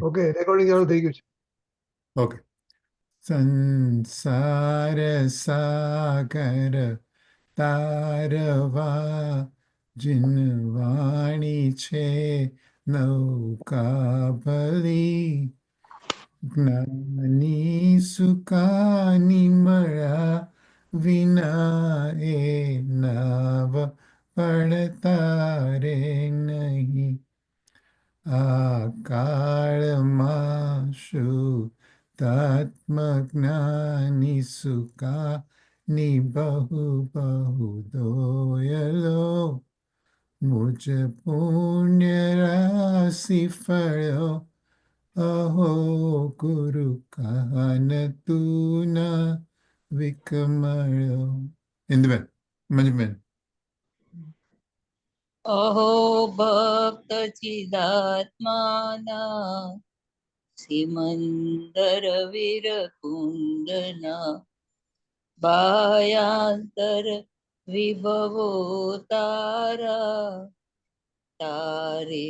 Okay, recording ચાલુ થઈ ગયું છે. ઓકે. સંસાર સાગર તારવા જીનવાણી છે નૌકા ભલી જ્ઞાની સુકાની મળ્યા વિના એ નવ પડતા રે નહીં. આ કાળમાં શુદ્ધાત્મજ્ઞાની સુકાની બહુ બહુ દોયલો મુજ પુણ્ય રાશિ ફળ્યો અહો ગુરુ કાન તું ના વિકમળ્યો. ઇન્દુબેન, મંજુબેન. અહો ભક્ત ચિદાત્માના સિમંદર વિરકુંડના બાયાંતર વિભવો તારા તારે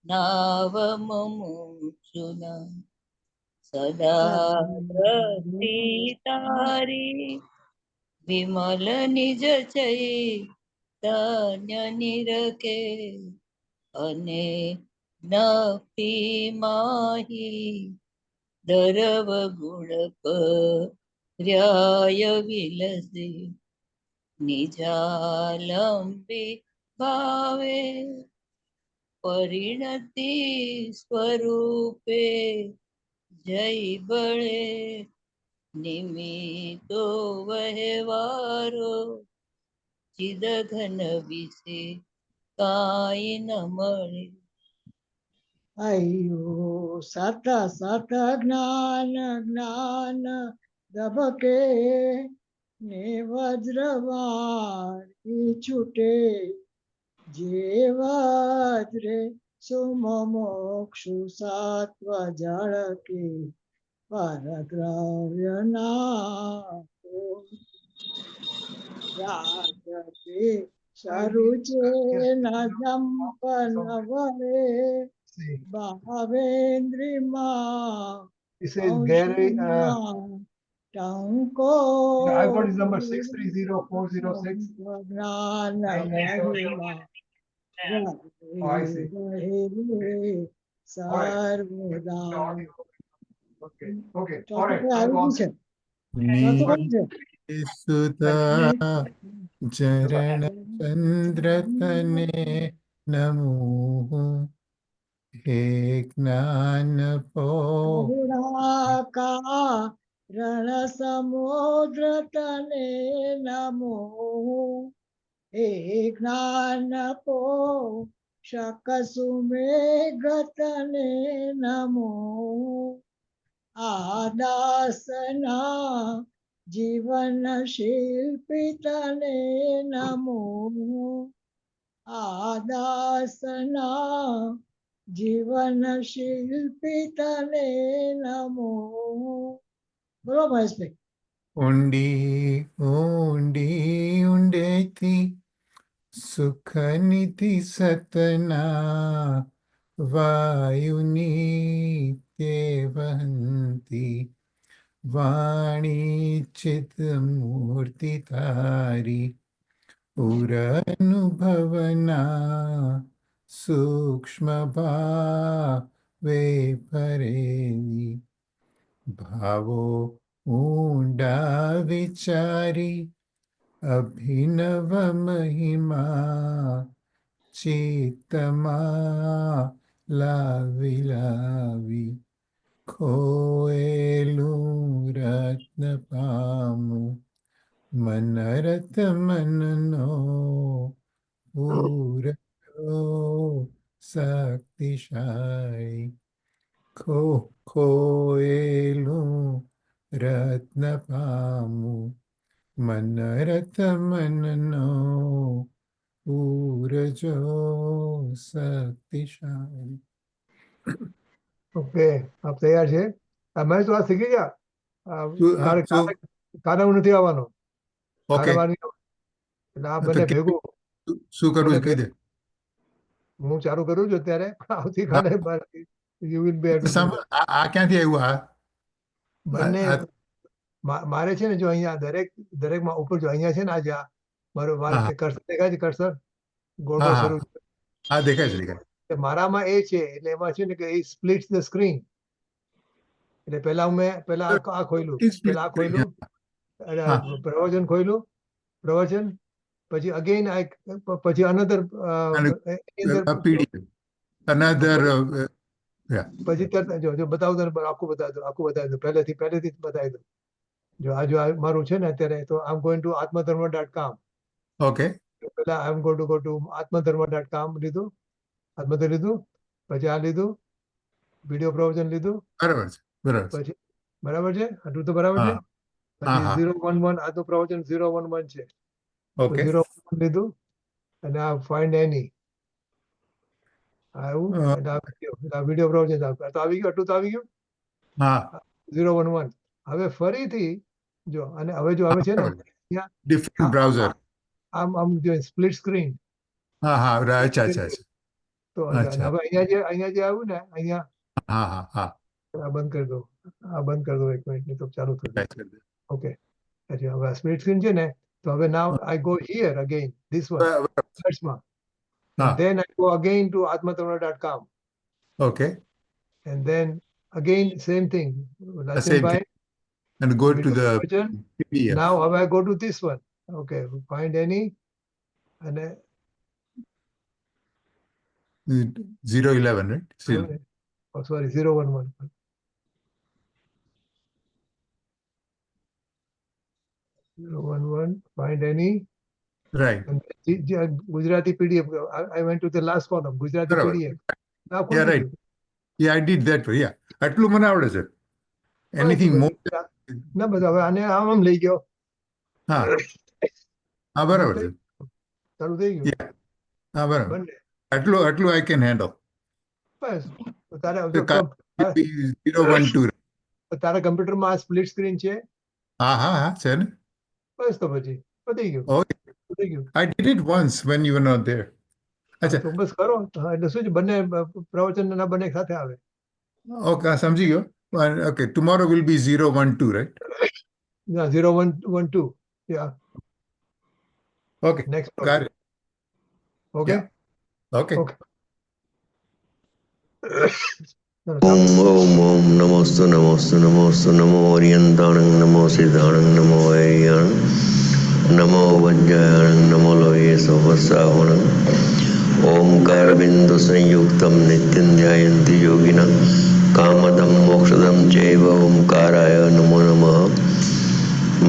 નાવ મુમુક્ષુના સદા દ્રષ્ટિ તારી વિમલ નિજ ચૈતન્ય નિરખે અને નક્તિ માહી દરવ ગુણ પર્યાય વિલસે નિજાલંબી ભાવે પરિણતિ સ્વરૂપે જય બળે નિમિત્તો વહેવારો ચિદ ઘન વિશે કાંઈ ન મળે. અયો સત સત જ્ઞાન જ્ઞાન દબકે ને વજ્રવાણી છૂટે જે વજ્રે સુમોક્ષુ સત્વ જળકે પરદ્રવ્ય ના રાજતે સરુચે ન જંપન વરે ભાવેન્દ્રિમાં He says Gary, ટંકો I've got his number 630-406. જ્ઞાન મહિમા Oh, I see. સર્વદા. Okay, okay, all right. I'll go આવી on. છે સુતા ચરણ ચંદ્ર તને નમો હે જ્ઞાન પો રણ સમુદ્ર તને નમો હે જ્ઞાન પો શક સુમેઘ તને નમો આદાસના જીવન શિલ્પી તને નમો આદાસના જીવન શિલ્પી તને નમો. બોલો મહેશભાઈ. ઊંડી ઊંડી ઊંડેથી સુખ નિધિ સતના વાયુની તે વહંતી વાણી ચિત મૂર્તિ તારી ઉર અનુભવના સૂક્ષ્મ ભાવે ભરેલી ભાવો ઊંડા વિચારી અભિનવ મહિમા ચિત્તમાં લાવી લાવી ખોયેલું રત્ન પામું મનરત મનનો પૂરો શક્તિશાળી ખોયેલું રત્ન પામું મનરત મનનો પૂરજો શક્તિશાળી. ઓકે, આપ તૈયાર છે? મહેશ, તો આ શીખી ગયા. તારે કાનામાં નથી આવવાનું. ઓકે, કાનામાં નહીં આવવાનું. એટલે આ બંને ભેગું શું કરવું કહી દે. હું ચાલુ કરું છું અત્યારે, આવતીકાલે you will be able to. આ ક્યાંથી આવ્યું આ બંને આ- મારે છે ને, જો અહીંયા દરેકમાં ઉપર જો અહીંયા છે ને, આજે મારે હા. કર્સર દેખાય છે, કર્સર ગોળ હા ગોળ હા ફેરવું છું. હા દેખાય છે દેખાય એટલે મારામાં એ છે, એટલે એમાં છે ને કે એ સ્પ્લિટ્સ ધ સ્ક્રીન. એટલે પેલા આ ખોલ્યું, It split પેલા આ screen, ખોલ્યું, હા. પ્રવચન ખોલ્યું, પ્રવચન, પછી અગેન પછી અનધર અને PDF another પછી જો બતાવું તને આખું બતાવી દઉં પહેલેથી જ બતાવી દઉં. જો આ મારું છે ને અત્યારે, તો I am going to atmadharma.com. okay પેલા આઈ એમ ગો ટુ atmadharma.com લીધું, પછી આ લીધું, વિડીયો પ્રવચન લીધું, બરાબર છે બરાબર છે પછી બરાબર છે, આટલું તો બરાબર છે. હા હા પછી હા 011 આજનું પ્રવચન 011 છે, તો ઓકે 011 લીધું, અને આ ફાઇન્ડ એની આવ્યું, અને આ વિડીયો પ્રવચન તો આવી ગયું, આટલું તો આવી ગયું હા 011. હવે ફરીથી જો, અને હવે જો હવે છે ને અહીંયા ડિફરન્ટ બ્રાઉઝર આમ જો સ્પ્લિટ સ્ક્રીન, હા હા અચ્છા અચ્છા અચ્છા તો અને અચ્છા. હવે અહીંયા જે આવ્યું ને, અહીંયા હા હા હા આ બંધ કરી દો, એક મિનિટ, નહીં તો ચાલુ થશે. right, right. ઓકે, એટલે હવે સ્પ્લિટ સ્ક્રીન છે ને, તો હવે now I go here again, this one બરાબર. સર્ચમાં, હા and then I go again to atmadharma.com, okay and then again same thing, lesson same by thing and go to video the version. PDF Now I go to this one. Okay, find any, and 011 right still oh sorry, 011. 011, find any, right and Gujarati PDF. I went to the last column, Gujarati બરાબર. PDF. Now Yeah, right. Yeah, I did that. Yeah. આટલું મને આવડે છે. Anything more? ના બસ હવે આને આમ લઈ ગયો, હા હા બરાબર છે. ચાલુ થઈ ગયું. Yeah. હા બરાબર. બંને આટલું I can handle. બસ તારે તો 012. તારા કમ્પ્યુટરમાં આ સ્પ્લિટ સ્ક્રીન છે, હા હા હા છે ને. બસ તો પછી પતી ગયું, Oh, પતી ગયું. I did it once when you were not there. અચ્છા તો બસ કરો. હા, એટલે શું છે, બંને પ્રવચન ના બંને સાથે આવે. ઓકે સમજી ગયો. Okay, tomorrow will be 012, right? Yeah, 0112. Yeah. Okay. Next. Got it. Okay. Yeah. Okay. Okay. ઓમ ઓમ નમોસ્તુ નમોસ્તુ નમોસ્તુ નમો ઓરિયંતાણં નમો સિદ્ધાણં નમો વૈયાણં નમો વજ્જાયણં નમો લોહ્યે સહસ્રાવણં ઓમકાર બિંદુ સંયુક્તમ નિત્યં ધ્યાયન્તિ યોગિનઃ કામદં મોક્ષદં ચૈવ ઓમકારાય નમો નમઃ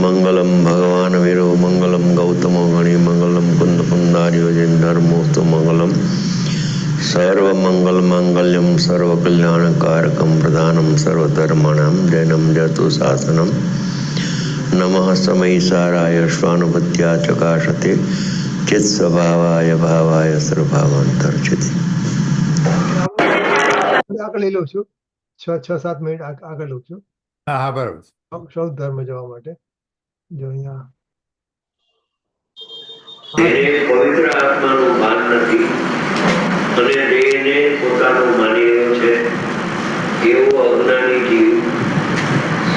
મંગલમ ભગવાન વીરો મંગલમ ગૌતમો ગણી મંગલમ કુંદ પુંડાર્યો જૈન ધર્મોસ્તુ મંગલમ સર્વમંગલ માંગલ્યમ સર્વકલ્યાણકારકમ પ્રધાનમ સર્વધર્માણામ જૈનમ જતુ શાસનમ નમઃ સમયસારાય શ્વાનુભૂત્યા ચકાશતે ચિત્ સ્વભાવાય ભાવાય સર્વભાવાંતર્ચિતે. આગળ લઈ લઉં છું, 6-7 મિનિટ આગળ લઉં છું, હા હા બરાબર. સૌ ધર્મ જવા માટે. જો અહીંયા પવિત્ર આત્માનું ભાન નથી અને દેહને પોતાનું માની રહ્યો છે એવો અજ્ઞાની જીવ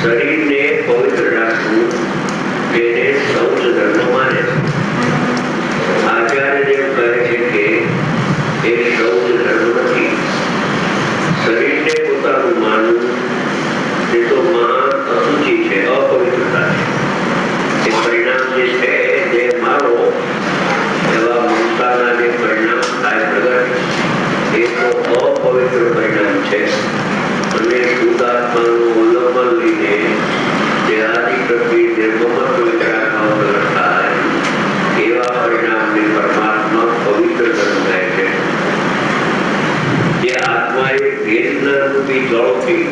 શરીરને પવિત્ર રાખવું તેને સૌચ ધર્મ માને છે. આચાર્યદેવ કહે છે કે એ સૌચ ધર્મ નથી. શરીરને પોતાનું માનવું એ તો મહાન અશુચિ છે, અપવિત્રતા છે. એ પરિણામ જે છે તે મારો એવા મમતાના જે પરિણામ થાય પ્રગટ એ તો અપવિત્ર પરિણામ છે. અને શુદ્ધ આત્માનું અવલંબન લઈને જે આદિ પ્રતિ નિર્મમત્વ વિતરાગમાં પ્રગટ થાય એવા પરિણામને પરમાત્મા પવિત્ર ધર્મ કહે છે. જે આત્માએ ભેદરૂપી જળથી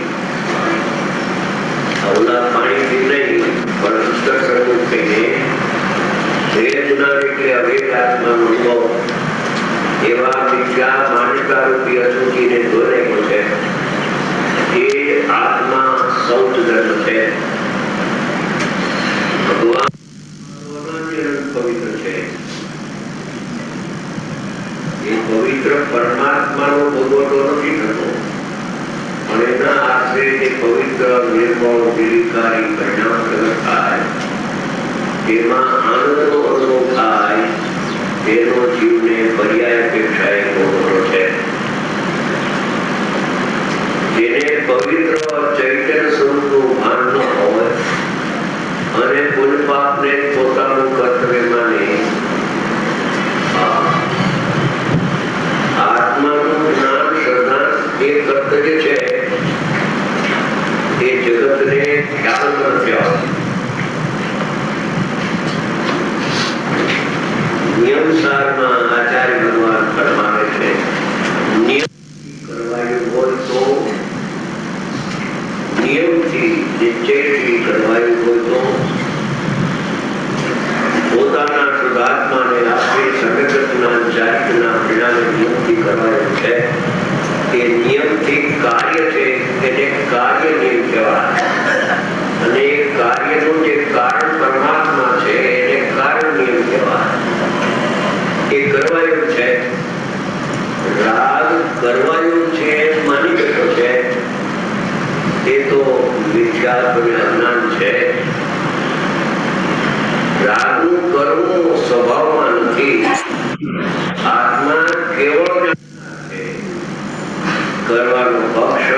અવલા પાણીથી નહીં પણ અંતર સ્વરૂપ થઈને ભેદના એટલે અભેદ આત્માનો અનુભવ એવા મિથ્યા માન્યતા રૂપી અશુચિને દોરેલો છે એ આત્મા સૌચ ધર્મ છે. ભગવાન પવિત્ર છે. એ પવિત્ર પરમ રીતે પવિત્ર નિર્મળ નિર્વિકારી પરિણામ પ્રગટ થાય, તેમાં આનંદનો અનુભવ થાય, તેનો જીવને પર્યાય અપેક્ષાએ મોટો છે. જેને પવિત્ર ચૈતન્ય સ્વરૂપનું ભાન ન હોય અને પુણ્ય પાપને પોતાનું કર્તવ્ય માને, આત્માનું જ્ઞાન શ્રદ્ધા એ કર્તવ્ય છે, એ જગતને ખ્યાલ નથી આવતો. નિયમસારમાં આચાર્ય ભગવાન ફરમાવે છે, નિયમ કરવાયું હોય તો, નિયમથી નિશ્ચયથી કરવાયું હોય તો, પોતાના શુદ્ધાત્માને આપે સર્વજ્ઞના જાતના પરિણામે નિયમથી કરવાયું છે. એ નિયમથી કાર્ય છે, એને કાર્ય નિયમ કહેવાય. અને એ કાર્યનું જે કારણ પરમાત્મા છે, એને કારણ નિયમ કહેવાય. એ કરવાયું છે, રાગ કરવાયું છે માની બેઠો છે, એ તો વિખ્યાત અને અજ્ઞાન છે. રાગનું કરવું સ્વભાવમાં નથી. આત્મા કેવળ કરવાનો પક્ષ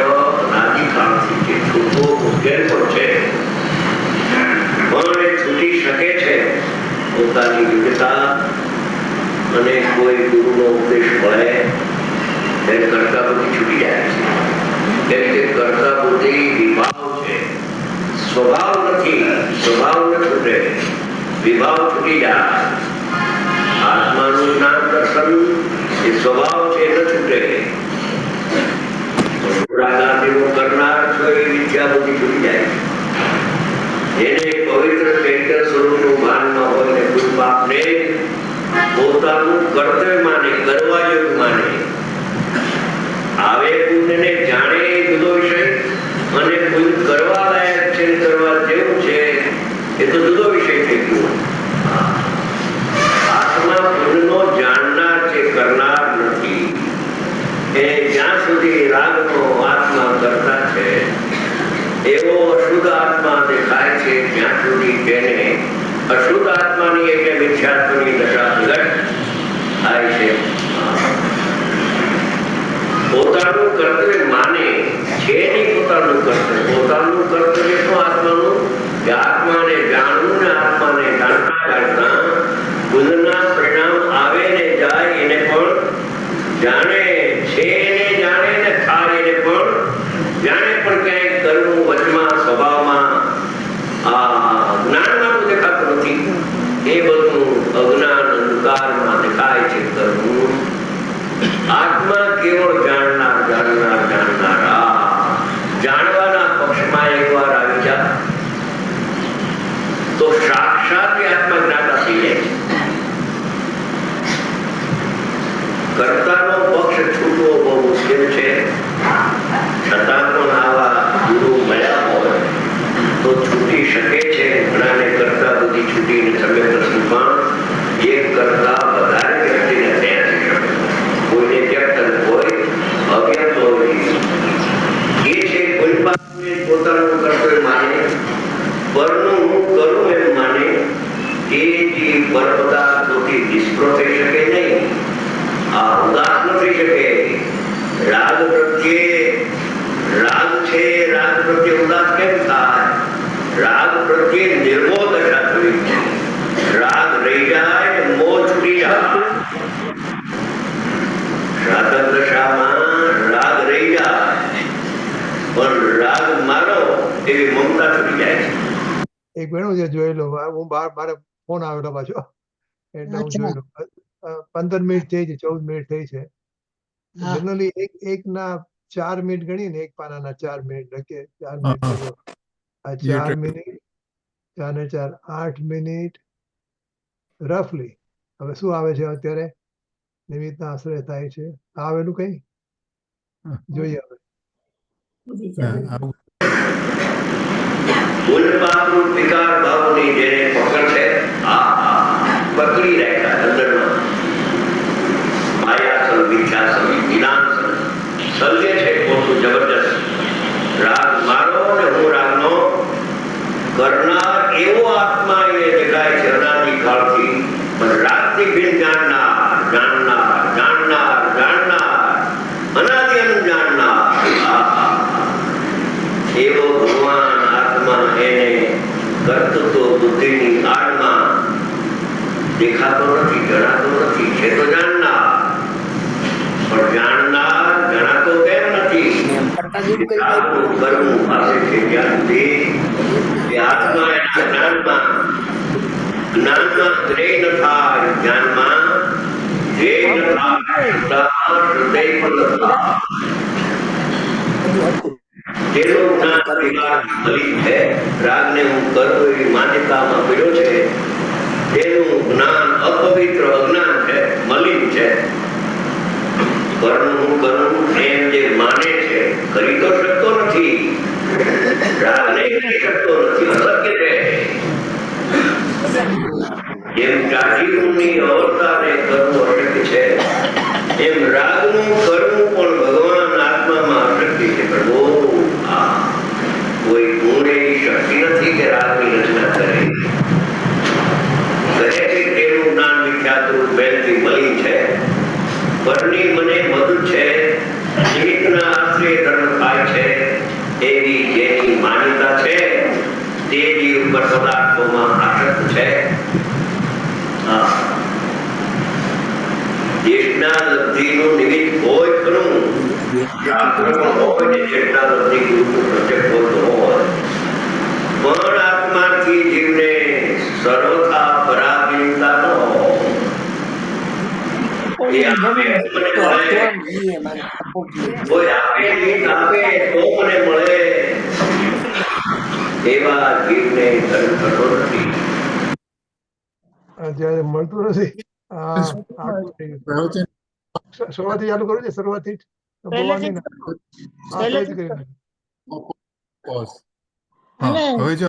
અનાદિકાળથી છે, છૂટવો મુશ્કેલ પણ છે, પણ એ છૂટી શકે છે પોતાની યોગ્યતા અને કોઈ ગુરુનો ઉપદેશ મળે એ કરતા બુદ્ધિ છૂટી જાય છે. કેમ કે કરતા બુદ્ધિ વિભાવ છે, સ્વભાવ નથી. સ્વભાવ ન છૂટે, વિભાવ છૂટી જાય. આત્માનું જ્ઞાન દર્શન એ સ્વભાવ છે, ન છૂટે. કરનાર છો એ વિદ્યા બુદ્ધિ છૂટી જાય. એને પવિત્ર ચૈતન્ય સ્વરૂપનું ભાન ન હોય ને કોઈ પાપને પોતાનું કર્તવ્ય માને, કરવા જેવું માને. આવે પુણ્યને જાણે એ જુદો વિષય, અને પુણ્ય કરવા લાયક છે, કરવા જેવું છે, એ તો જુદો વિષય થઈ ગયો. આત્મા પુણ્યનો જાણનાર છે, કરનાર નથી. એ જ્યાં સુધી રાગનો આત્મા કરતા છે, એવો અશુદ્ધ આત્મા દેખાય છે, જ્યાં સુધી તેને અશુદ્ધ આત્માની એટલે મિથ્યાત્વની દશા પ્રગટ થાય છે. પોતાનું કર્તવ્ય માને છે નહીં, પોતાનું કર્તવ્ય. પોતાનું કર્તવ્ય તો આત્માનું, કે આત્માને જાણવું ને આત્માને જાણતા જાણતા બુદ્ધના પરિણામ આવે ને જાય, એને પણ જાણે છે, એને જાણે ને થાય, એને પણ જાણે. પણ ક્યાંય કરવું વચમાં સ્વભાવમાં જ્ઞાનમાં તો દેખાતું નથી. એ બધું અજ્ઞાન અંધકારમાં દેખાય છે કરવું. આત્મા કેવળ જાણનાર, જાણનાર, જાણનાર. જાણવાના પક્ષમાં એકવાર આવી જાય તો સાક્ષાત આત્મા જ્ઞાતા થઈ જાય છે. કર્તાનો પક્ષ છૂટવો બહુ મુશ્કેલ છે, છતાં પણ આવા ગુરુ મળ્યા હોય તો છૂટી શકે છે. ઘણાને કરતા બધી છૂટીને સમ્યક દર્શનમાં એક કરતા વધારે વ્યક્તિને ત્યાં થઈ શકે. કોઈને વ્યક્ત હોય, અવ્યક્ત હોય, એ છે કોઈ પાપને પોતાનું કર્તવ્ય માને, પરનું હું કરું એમ માને. એ જે પર પદાર્થોથી નિષ્ફળ થઈ શકે નહીં, ઉદાસ ન થઈ શકે. રાગ પ્રત્યે રાગ છે, રાગ પ્રત્યે ઉદાસ કેમ થાય? રાગ પ્રત્યે નિર્મોહ દશા થવી છે. રાગ રહી જાય, મોહ છૂટી જાય. સાધક દશામાં રાગ રહી જાય, પણ રાગ મારો એવી મમતા છૂટી જાય છે. એક બહેનો છે, જોઈ લો. હું મારે ફોન આવેલો પાછો, એટલે હું જોઈ લઉં. 15 મિનિટ થઈ છે, 14 મિનિટ થઈ છે. જનરલી એક ના 4 મિનિટ ગણીને, એક પાનાના 4 મિનિટ લખીએ. 4 મિનિટ થયો. આ 4 મિનિટ, 4 ને 4 8 મિનિટ રફલી. હવે શું આવે છે અત્યારે? નિમિત્તના આશ્રય થાય છે. આવેલું કઈ જોઈએ હવે. ભૂલપાપનું વિકાર ભાવની જેને પકડ છે, પકડી રાખ્યા અંદરમાં. માયાસન, મિથ્યાસન, વિનાશન સર્જે છે પોતું જબરજસ્ત. રાગ પણ રાગથી ભિન્ન જાણનાર જાણનાર જાણનાર જાણનાર અનાદિ જાણનાર એવો ભગવાન આત્મા એને કર્તૃત્વ બુદ્ધિની આડમાં દેખાતો નથી, જણાતો નથી. છે તો જાણનાર, પણ જાણનાર જણાતો કેમ નથી? કરવું પાસે છે જ્યાં સુધી આત્મા એના જ્ઞાનમાં ધ્યેય ન થાય, જ્ઞાનમાં ધ્યેય ન થાય, હૃદય પણ ન થાય. જેનું જ્ઞાન ફલિત છે, રાગને હું કરું એવી માન્યતામાં પડ્યો છે, તેનું જ્ઞાન અપવિત્ર અજ્ઞાન છે, મલિન છે. કરવું હું કરું એમ જે માને છે, કરી તો શકતો નથી. રાગને કરી શકતો નથી, અશક્ય છે. જેમ ચાટીની અવસ્થાને કરવું અશક્ય છે, એમ રાગનું કરવું પણ ભગવાન આત્મામાં અશક્ય છે. પ્રભુ કોઈ ગુણ એવી શક્તિ નથી કે રાગની રચના કરે. કહે છે તેનું જ્ઞાન વિખ્યાત રૂપ બેનથી મળી છે. પરની મને મધુ છે, નિમિત્તના આશ્રય ધર્મ થાય છે, એવી જેની માન્યતા છે, તે જીવ ઉપર પદાર્થોમાં આસક્ત છે. ચેતના લબ્ધિનું નિમિત્ત હોય ખરું, શાસ્ત્રમાં હોય ને ચેતના લબ્ધિ ગુરુનું પ્રત્યક્ષ બોલતો હોય, પણ આત્માથી જીવને સર્વથા પરાધીનતા ન હોય. કોઈ આપે તો મને મળે, એવા જીવને ધર્મ થતો નથી. જયારે મળતું નથી. શરૂઆતથી ચાલુ કરું છે, શરૂઆતથી જ બોલવાની ને. પહેલેથી કરી નાખો. હા, હવે જો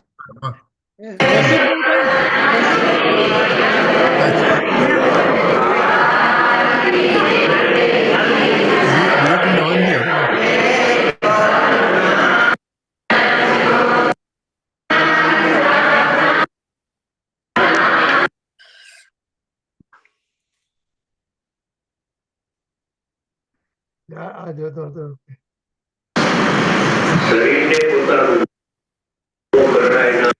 આ જોતો હતો. શરીરને પોતાનું કરાય ના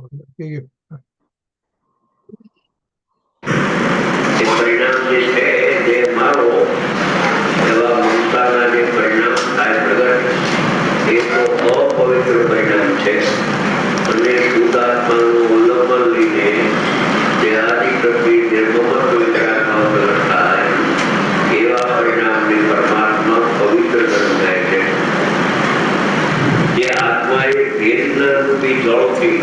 કે એ પરિણામ જે છે જે મારો એવા મમતાના જે પરિણામ થાય પ્રગટ એ તો અપવિત્ર પરિણામ છે. અને શુદ્ધાત્માનું અવલંબન લઈને જે આદિ પ્રત્યે નિર્મમત્વ વિતરાગમાં પ્રગટ થાય એવા પરિણામને પરમાત્મા પવિત્ર ધર્મ કહે છે. જે આત્માએ ભેદના રૂપી જળથી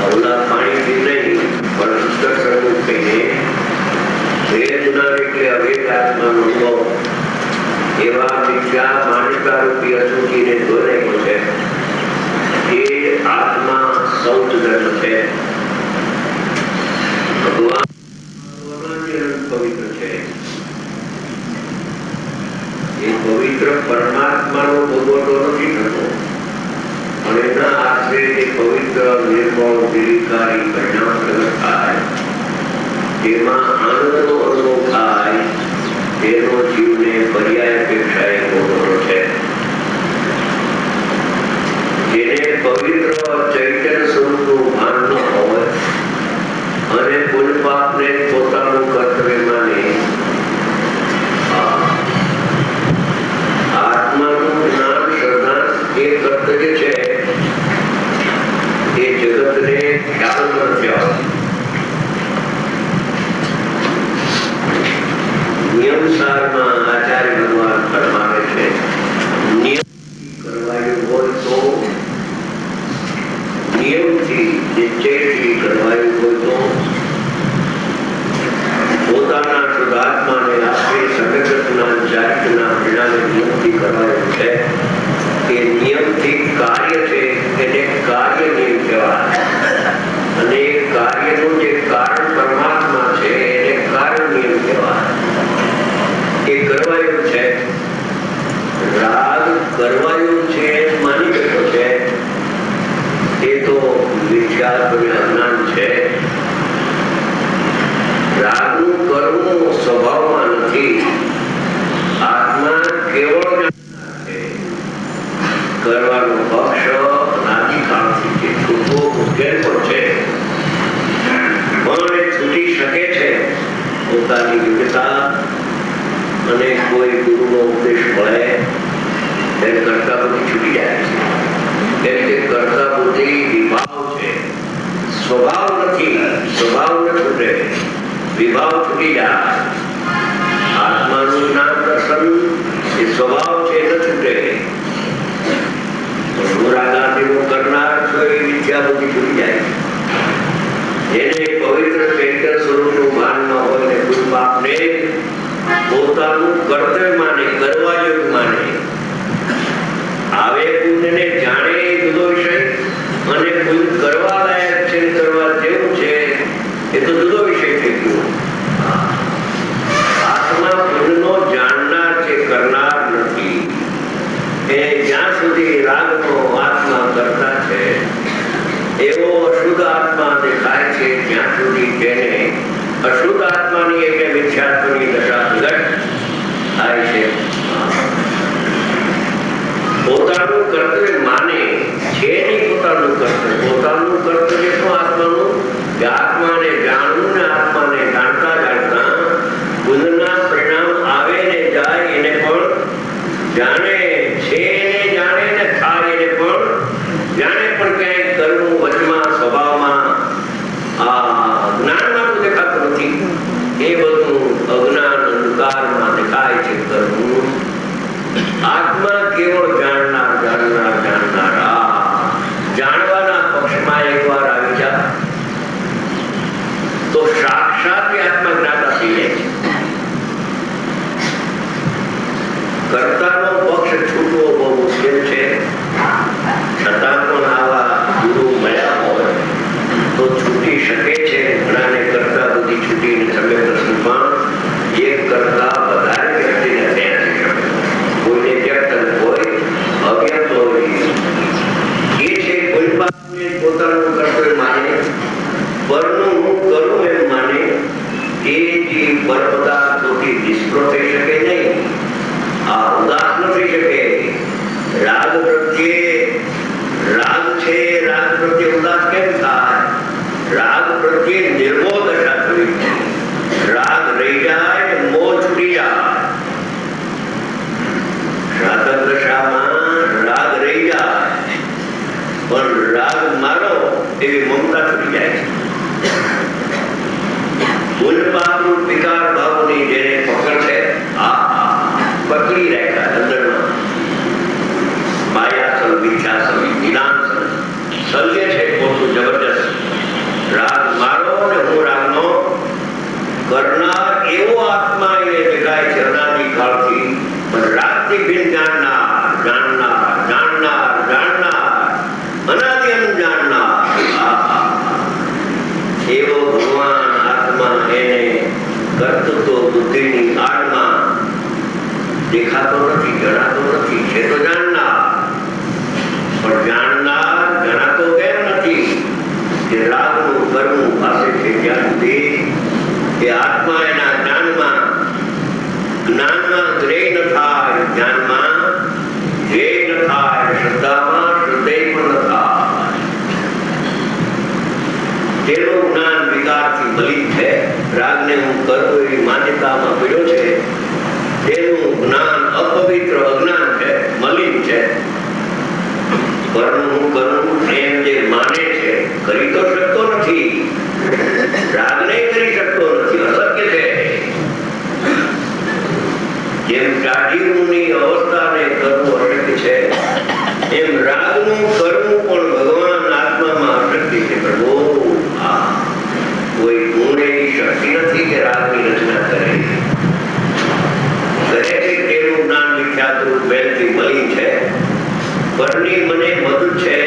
અવલા પાણીથી નહીં પણ અંતઃકરણ થઈને ભેદના એટલે અભેદ આત્માનો અનુભવ એવા મિથ્યા માન્યતા રૂપી અશુચિને દોરાયો છે. એ આત્મા સૌચ ધર્મ છે. ભગવાન પવિત્ર છે. એ પવિત્ર પરમાત્માનો ભોગવટો નથી થતો અને એના આશરે જે પવિત્ર નિર્મળ નિરીકારી પરિણામ પ્રગટ થાય જેમાં આનંદનો અનુભવ થાય તેનો જીવને પર્યાય અપેક્ષાએ ભોગવટો છે. જેને પવિત્ર ચૈતન્ય સ્વરૂપનું ભાન ન હોય અને પુણ્ય પાપને પોતાનું કર્તવ્ય માને આત્માનું જ્ઞાન શ્રદ્ધા એ કર્તવ્ય છે એ જગતને ખ્યાલ નથી આવતો. નિયમસારમાં આચાર્ય ભગવાન ફરમાવે છે નિયમ કરવાયું હોય તો નિયમથી નિશ્ચયથી કરવાયું હોય તો પોતાના શુદ્ધાત્માને આપે સગતના ચારિત્રના પરિણામે નિયમથી કરવાયું છે. એ નિયમથી કાર્ય છે એને કાર્ય નિયમ કહેવાય અને એ કાર્યનું જે કારણ પરમાત્મા છે એને કારણ નિયમ કહેવાય. એ કરવાયું છે. રાગ કરવાયું છે માની બેઠો છે એ તો વિખ્યાત અને અજ્ઞાન છે. રાગનું કરવું સ્વભાવમાં નથી. આત્મા કેવળ છે. કરવાનો પક્ષ અનાદિકાળથી છે. છૂટવો મુશ્કેલ પણ છે પણ એ છૂટી શકે છે પોતાની યોગ્યતા અને કોઈ ગુરુનો ઉપદેશ મળે તેને કરતા બુદ્ધિ છૂટી જાય છે. કેમ કે કરતા બુદ્ધિ વિભાવ છે, સ્વભાવ નથી. સ્વભાવ ન છૂટે, વિભાવ છૂટી જાય. આત્માનું જ્ઞાન દર્શન એ સ્વભાવ છે ન છૂટે. રાગાદેવો કરનાર છો એ વિદ્યા બુદ્ધિ છૂટી જાય. જેને પવિત્ર ચૈતન્ય સ્વરૂપનું ભાન ન હોય ને કોઈ પાપને પોતાનું કર્તવ્ય માને, કરવા જેવું માને, આવે પુણ્યને જાણે એ જુદો વિષય અને પુણ્ય કરવા લાયક છે, કરવા જેવું છે એ તો જુદો વિષય થઈ ગયો. આત્મા પુણ્યનો જાણનાર છે, કરનાર નથી. એ જ્યાં સુધી રાગનો આત્મા કરતા છે એવો અશુદ્ધ આત્મા દેખાય છે ત્યાં સુધી તેને અશુદ્ધ આત્માની એટલે મિથ્યાત્વની દશા પ્રગટ થાય છે. પોતાનું કર્તવ્ય માને છે નહીં. પોતાનું કર્તવ્ય શું આત્માનું કે આત્માને જાણવું ને આત્માને જાણતા જાણતા પુનઃના પરિણામ આવે ને જાય એને પણ જાણે છે ને જાણે ને થાય એને પણ જાણે. પણ ક્યાંય કરવું વચમાં સ્વભાવમાં જ્ઞાનમાં તો દેખાતું નથી. એ બધું અજ્ઞાન અંધકારમાં દેખાય છે કરવું. આત્મા કેવળ જાણનાર જાણવાના પક્ષમાં એકવાર આવી જાય તો સાક્ષાત આત્મા જ્ઞાતા થઈ જાય છે. કર્તાનો પક્ષ છૂટવો બહુ મુશ્કેલ છે. છતાં પણ આવા ગુરુ મળ્યા હોય તો છૂટી શકે છે. ઘણાને કરતા બુદ્ધિ છૂટીને સમ્યક દર્શનમાં એક કરતા વધારે વ્યક્તિને થયા છે. કોઈને વ્યક્ત હોય અવ્યક્ત હોય એ છે કોઈ પાપને પોતાનું કર્તવ્ય માને, પરનું હું કરું એમ માને. એ જે પર પદાર્થોથી નિષ્ફળ થઈ શકે નહીં, ઉદાસ ન થઈ શકે. રાગ પ્રત્યે રાગ છે, રાગ એવી મમતા છૂટી જાય છે. ગુણપાપરૂપ વિકાર ભાવોની જેને પકડ છે, પકડી રાખ્યા અંદરમાં. માયાસન, મિથ્યાસન, નિદાનસન, સલ્ય છે પોતું જબરજસ્ત. રાગ મારો અને હું રાગનો કરનાર એવો આત્મા એને દેખાય છે અનાદિકાળથી. પણ રાગથી ભિન્ન જાણનાર, જાણનાર, જાણનાર, જાણનાર, અનાદિ અનજાણનાર એવો ભગવાન આત્મા એને કર્તૃત્વ બુદ્ધિની આડમાં દેખાતો નથી, જણાતો નથી. છે તો જાણનાર, પણ જાણનાર જણાતો કેમ નથી? કે રાગનું કર્મ પાસે છે જ્યાં સુધી એ આત્મા એના જ્ઞાનમાં ગ્રેય ન થાય, જ્ઞાનમાં ધ્યેય ન થાય, શ્રદ્ધામાં શ્રદ્ધેય પણ ન થાય. તેનું જ્ઞાન વિકારથી મલિન છે. રાગને હું કરું એવી માન્યતામાં પડ્યો છે. તેનું જ્ઞાન અપવિત્ર અજ્ઞાન છે, મલિન છે. કર્મ હું કરું એમ જે માને છે, કરી તો શકતો નથી. રાગને કરી શકતો નથી, અશક્ય છે. જેમ કાઢીની અવસ્થાને કરવું અશક્ય છે, એમ રાગનું કરવું પણ ભગવાન આત્મામાં અશક્ય છે. પ્રભુ, કોઈ ગુણ એવી શક્તિ નથી કે રાગની રચના કરે. તેનું જ્ઞાન વિખ્યાત રૂપ બેનથી મલિન છે. પરની મને મધુ છે,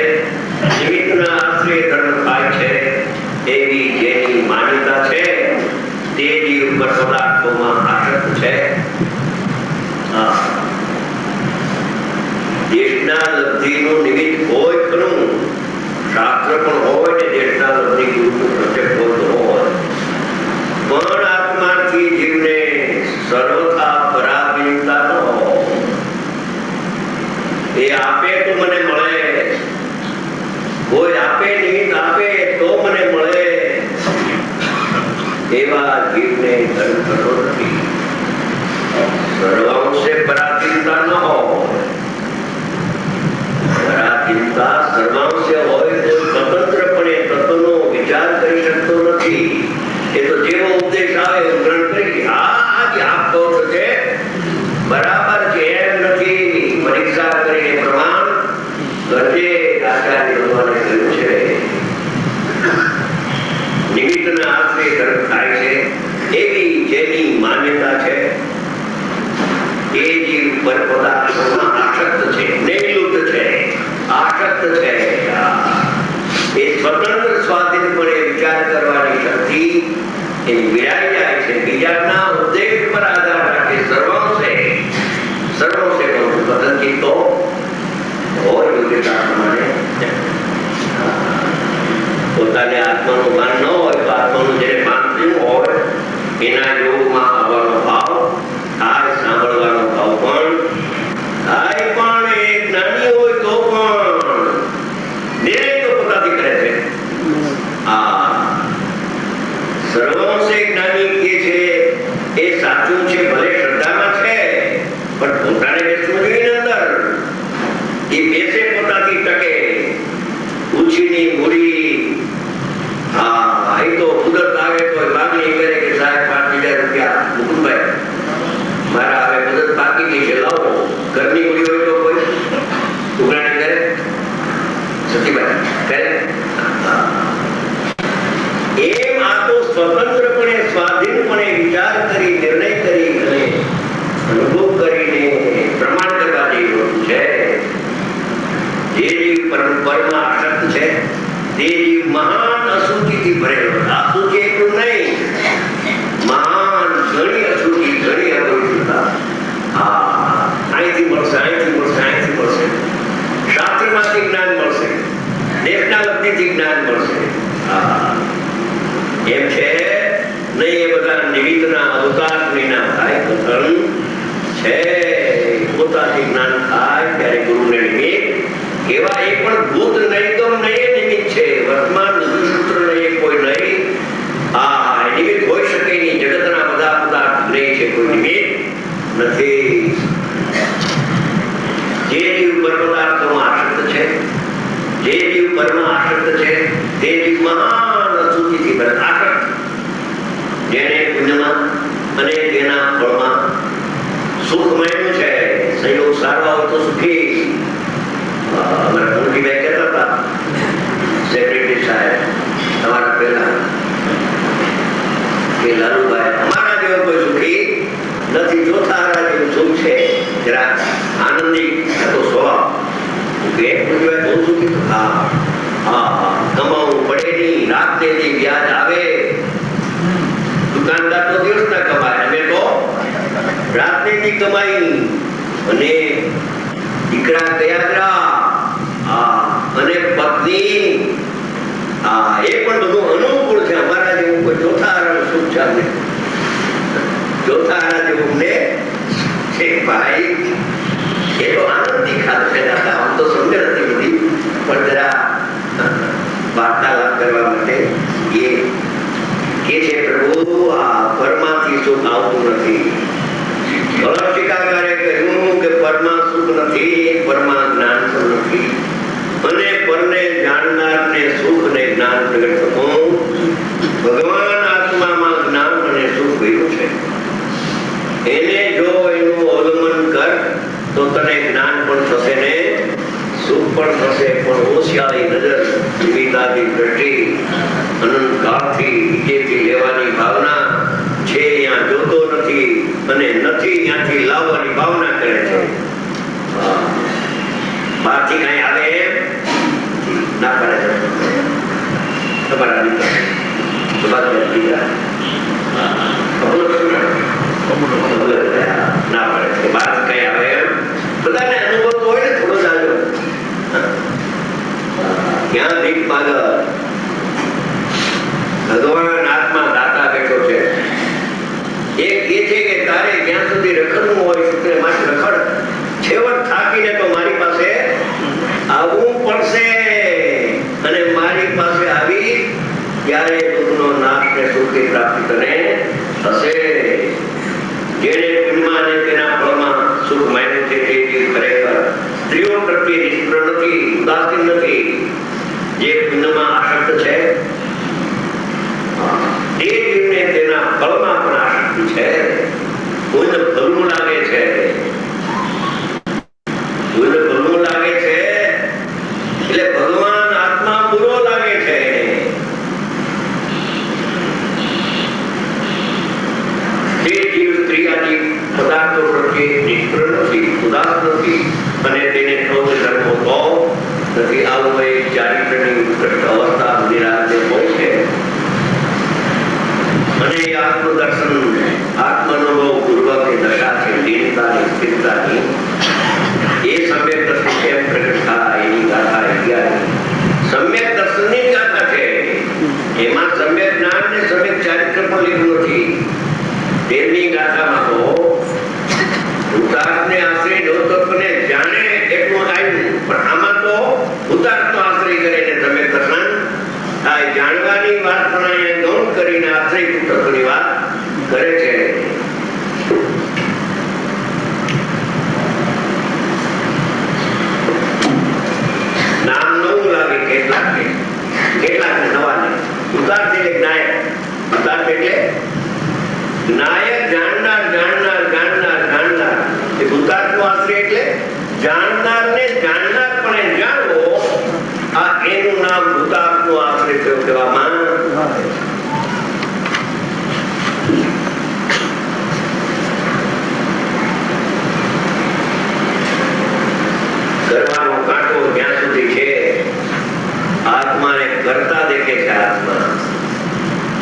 નિમિત્તના આશ્રય ધર્મ થાય છે એવી જેની માન્યતા છે, તે જીવ ઉપર પદાર્થોમાં આસક્ત છે. દેશના લબ્ધિનું નિમિત્ત હોય ખરું, શાસ્ત્ર પણ હોય ને દેશના લબ્ધિ ગુરુનું પ્રત્યક્ષ હોય તો હોય, પણ આત્માથી જીવને સર્વથા પરાધીનતા ન હોય. એ આપે તો મને મળે, કોઈ આપે નિમિત્ત આપે તો મને મળે, એવા જીવને ધર્મ થતો નથી. સર્વાંશે પરાધીનતા ન હોય. પરાધીનતા સર્વાંશે હોય તો સ્વતંત્રપણે તત્વનો વિચાર કરી શકતો નથી. એ તો જેવો ઉપદેશ આવે એવું ગ્રહણ કરી, આજે આપ કહો છો છે બરાબર છે, એમ નથી. પરીક્ષા કરીને પ્રમાણ કરજે, આચાર્ય ભગવાને કહ્યું છે. નિમિત્તના આશ્રય ધર્મ થાય છે એવી જેની માન્યતા છે, એ જીવ પર પદાર્થોમાં આસક્ત છે, નિર્લુપ્ત છે, આસક્ત છે. એ સ્વતંત્ર સ્વાધીનપણે વિચાર કરવાની શક્તિ એ વિરાઈ જાય છે. બીજાના ઉદ્દેશ પર આધાર રાખે. સર્વાંશે કદંકિત તો હોય યોગ્યતા પ્રમાણે. પોતાને આત્માનું ભાન ન હોય તો આત્માનું જેને ભાન થયું હોય એના યોગમાં આવવાનો ભાવ થાય, સાંભળવાનો ભાવ પણ થાય. પણ એ જ્ઞાની હોય તો પણ નિર્ણય તો પોતાથી કરે છે. સર્વાંશે જ્ઞાની કે છે એ સાચું છે, ભલે શ્રદ્ધામાં છે, પણ પોતાને બેસવું જોઈએ અંદર. એ બેસે પોતાથી ટકે. ઉછીની મૂડી એ તો કુદરત આવે તો માગણી કરે કે સાહેબ 5,000 રૂપિયા મુકુંદભાઈ મારા હવે મદદ બાકી ગઈ છે, લાવો. ઘરની મૂડી હોય તો કોઈ ઉઘરાણી કરે, સતીભાઈ કરે. એમ આ તો સ્વતંત્રપણે સ્વાધીનપણે વિચાર કરી, નિર્ણય કરી અને અનુભવ કરીને પ્રમાણ કરવા જેવી વસ્તુ છે. જે જીવ પરમાં આસક્ત છે તે જીવ મહાન અશુદ્ધિથી ભરેલો. અશુદ્ધિ એટલું નહીં, મહાન ઘણી અશુદ્ધિ, ઘણી અપવિત્રતા. અહીંથી મળશે, અહીંથી મળશે, અહીંથી મળશે. શાસ્ત્રમાંથી જ્ઞાન મળશે, દેશના લબ્ધિથી જ્ઞાન મળશે. એમ છે નહીં. એ બધા નિમિત્તના અવતાર વિના થાય તો ધર્મ છે. પોતાથી જ્ઞાન થાય ત્યારે ગુરુને નિમિત્ત એવા એ પણ ભૂત નૈગમ નહીં નિમિત્ત છે. વર્તમાન સૂત્ર નહીં, કોઈ નહીં. નિમિત્ત હોઈ શકે નહીં. જગતના બધા પદાર્થ નહીં છે, કોઈ નિમિત્ત નથી. જે જીવ પર પદાર્થોમાં આસક્ત છે, જે જીવ પરમાં આસક્ત છે તેજી મહાન અસુચિથી ભરેલ આસક્ત, જેને પુણ્યમાં અને તેના ફળમાં સુખ મળ્યું છે. સંયોગ સારો હોય તો સુખી. અમારા મોટીભાઈ કહેતા હતા, સેક્રેટરી સાહેબ તમારા પહેલા, કે લાલુભાઈ અમારા જેવો કોઈ સુખી નથી, ચોથા હારા જેવું સુખ છે. જરા આનંદી હતો સ્વભાવ. કે મોટીભાઈ બહુ સુખી તો હા કમાવું પડે નહીં, રાત ને વ્યાજ આવે. દુકાનદાર તો દિવસ ના કમાય, અમે તો રાત ને કમાઈ. અને દીકરા કયા અને પત્ની એ પણ બધું અનુકૂળ છે. અમારા જેવું કોઈ ચોથા હારાનું સુખ ચાલે, ચોથા હારા જેવું ને છે ભાઈ. એ તો આનંદથી ખાધું છે. આમ તો સમજ નથી બધી, પણ જરા વાર્તાલાપ કરવા માટે એ કે છે પ્રભુ આ પરમાથી સુખ આવતું નથી. ટીકાકારે કહ્યું કે પરમાં સુખ નથી, પરમાં જ્ઞાન પણ નથી. અને પરને જાણનારને સુખ ને જ્ઞાન પ્રગટ થતું. ભગવાન આત્મામાં જ્ઞાન અને સુખ ભર્યું છે. એને જો એનું અવલંબન કર તો તને જ્ઞાન પણ થશે ને સુખ પણ થશે. પણ હોશિયારી નજર, વિવેકાની દ્રષ્ટિ, અનંત કાળથી વિજયથી લેવાની ભાવના છે ત્યાં જોતો નથી, અને નથી ત્યાંથી લાવવાની ભાવના કરે છે. બહારથી કઈ આવે એમ ના પડે છે. તમારા દીકરા ના પડે છે. બહાર કઈ આવે એમ બધાને અનુભવ હોય ને થોડો જાજો. ક્યાં ભીખ માગ, ભગવાન આત્મા દાતા બેઠો છે. એક એ છે કે તારે જ્યાં સુધી રખડવું હોય શુક્ર માટે રખડ. છેવટ થાકીને તો મારી પાસે આવવું પડશે. અને મારી પાસે આવી ત્યારે દુઃખનો નાશ ને સુખની પ્રાપ્તિ તને થશે. જેને પુણ્યમાં અને તેના ફળમાં સુખ માન્યું છે તે જીવ ખરેખર સ્ત્રીઓ પ્રત્યે નિષ્ફળ નથી, ઉદાસીન નથી. જે પુણ્યમાં આસક્ત છે તે જીવને તેના ફળમાં પણ આસક્તિ છે. કોઈને ભલું લાગે છે, કોઈને ભલું લાગે છે એટલે ભગવાન આત્મા બુરો લાગે છે. તે જીવ સ્ત્રી આદિ પદાર્થો પ્રત્યે નિષ્ફળ નથી, ઉદાસ નથી, અને તેને ક્રોધ ધર્મો તો નથી. આવું એક ચારિત્રની ઉત્કૃષ્ટ અવસ્થા નિરાતે હોય છે. અને આત્મદર્શન, આત્માનુભવ પૂર્વકની દશા છે. દીનતાની, સ્થિરતાની એ સમ્યક દર્શન કેમ પ્રગટ થાય એની ગાથા 11. સમ્યક દર્શનની જ ગાથા છે. એમાં સમ્યક જ્ઞાન ને સમ્યક ચારિત્ર પણ લીધું નથી. 13મી ગાથામાં તો ભૂતાર્થને આશ્રય નવતત્વને જાણે એટલું આવ્યું, પણ આમાં તો ભૂતાર્થનો આશ્રય કરીને સમ્યક દર્શન થાય. જાણવાની વાત પણ અહીંયા ગૌણ કરીને આશ્રય તત્વની વાત કરે છે. નામ નવું લાગે કેટલાકને નવાને. ભૂતાર્થ એટલે જ્ઞાયક. ભૂતાર્થ એટલે જ્ઞાયક, જાણનાર, જાણનાર, જાણનાર, જાણનાર. એ ભૂતાર્થનો આશ્રય એટલે જાણનારને જાણનારપણે જાણવો. આ એનું નામ ભૂતાર્થનો આશ્રય થયો કહેવામાં આવે. કરવાનો કાંટો જ્યાં સુધી છે, આત્માને કરતા દેખે છે. આત્મા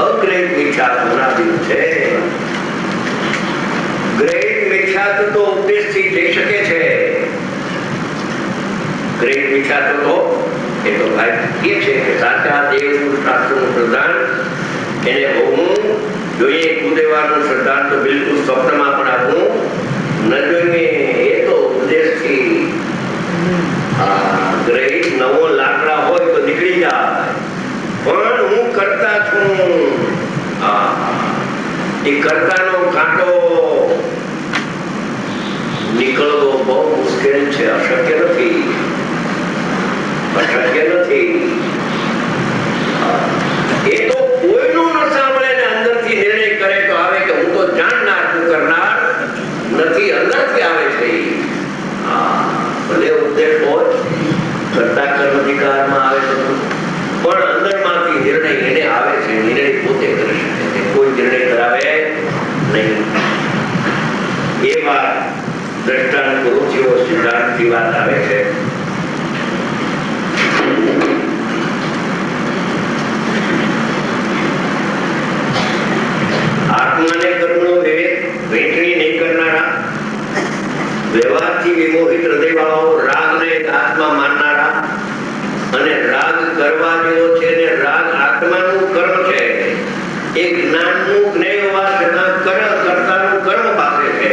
અગ્રહિત મિથ્યાત્વ અનાદિ છે. ગ્રહિત મિથ્યાત્વ તો ઉપદેશથી જઈ શકે છે. ગ્રહિત મિથ્યાત્વ તો એ તો ભાઈ એ છે કે સાચા દેવનું શાસ્ત્રનું પ્રદાન એને હોવું જોઈએ. કુદેવાનું શ્રદ્ધા તો બિલકુલ સ્વપ્નમાં પણ આપવું ન જોઈએ. એ તો ઉપદેશથી ગ્રહિત નવો લાકડા હોય તો નીકળી જાય, પણ હું કરતા છું. એ કરતાનો કાંટો નીકળવો બહુ મુશ્કેલ છે. અશક્ય નથી, અશક્ય નથી. વાર દ્રષ્ટાંત કરું જેવો સિદ્ધાંતની વાત આવે છે. આત્માને કર્મનો વહેંચણી નહીં કરનારા, વ્યવહારથી વિમોહિત હૃદયવાળાઓ, રાગને આત્મા માનનારા અને રાગ કરવા જેવો છે ને રાગ આત્માનું કર્મ છે. એ જ્ઞાનનું જ્ઞેય હોવા છતાં કર્તાનું કર્મ પાસે છે.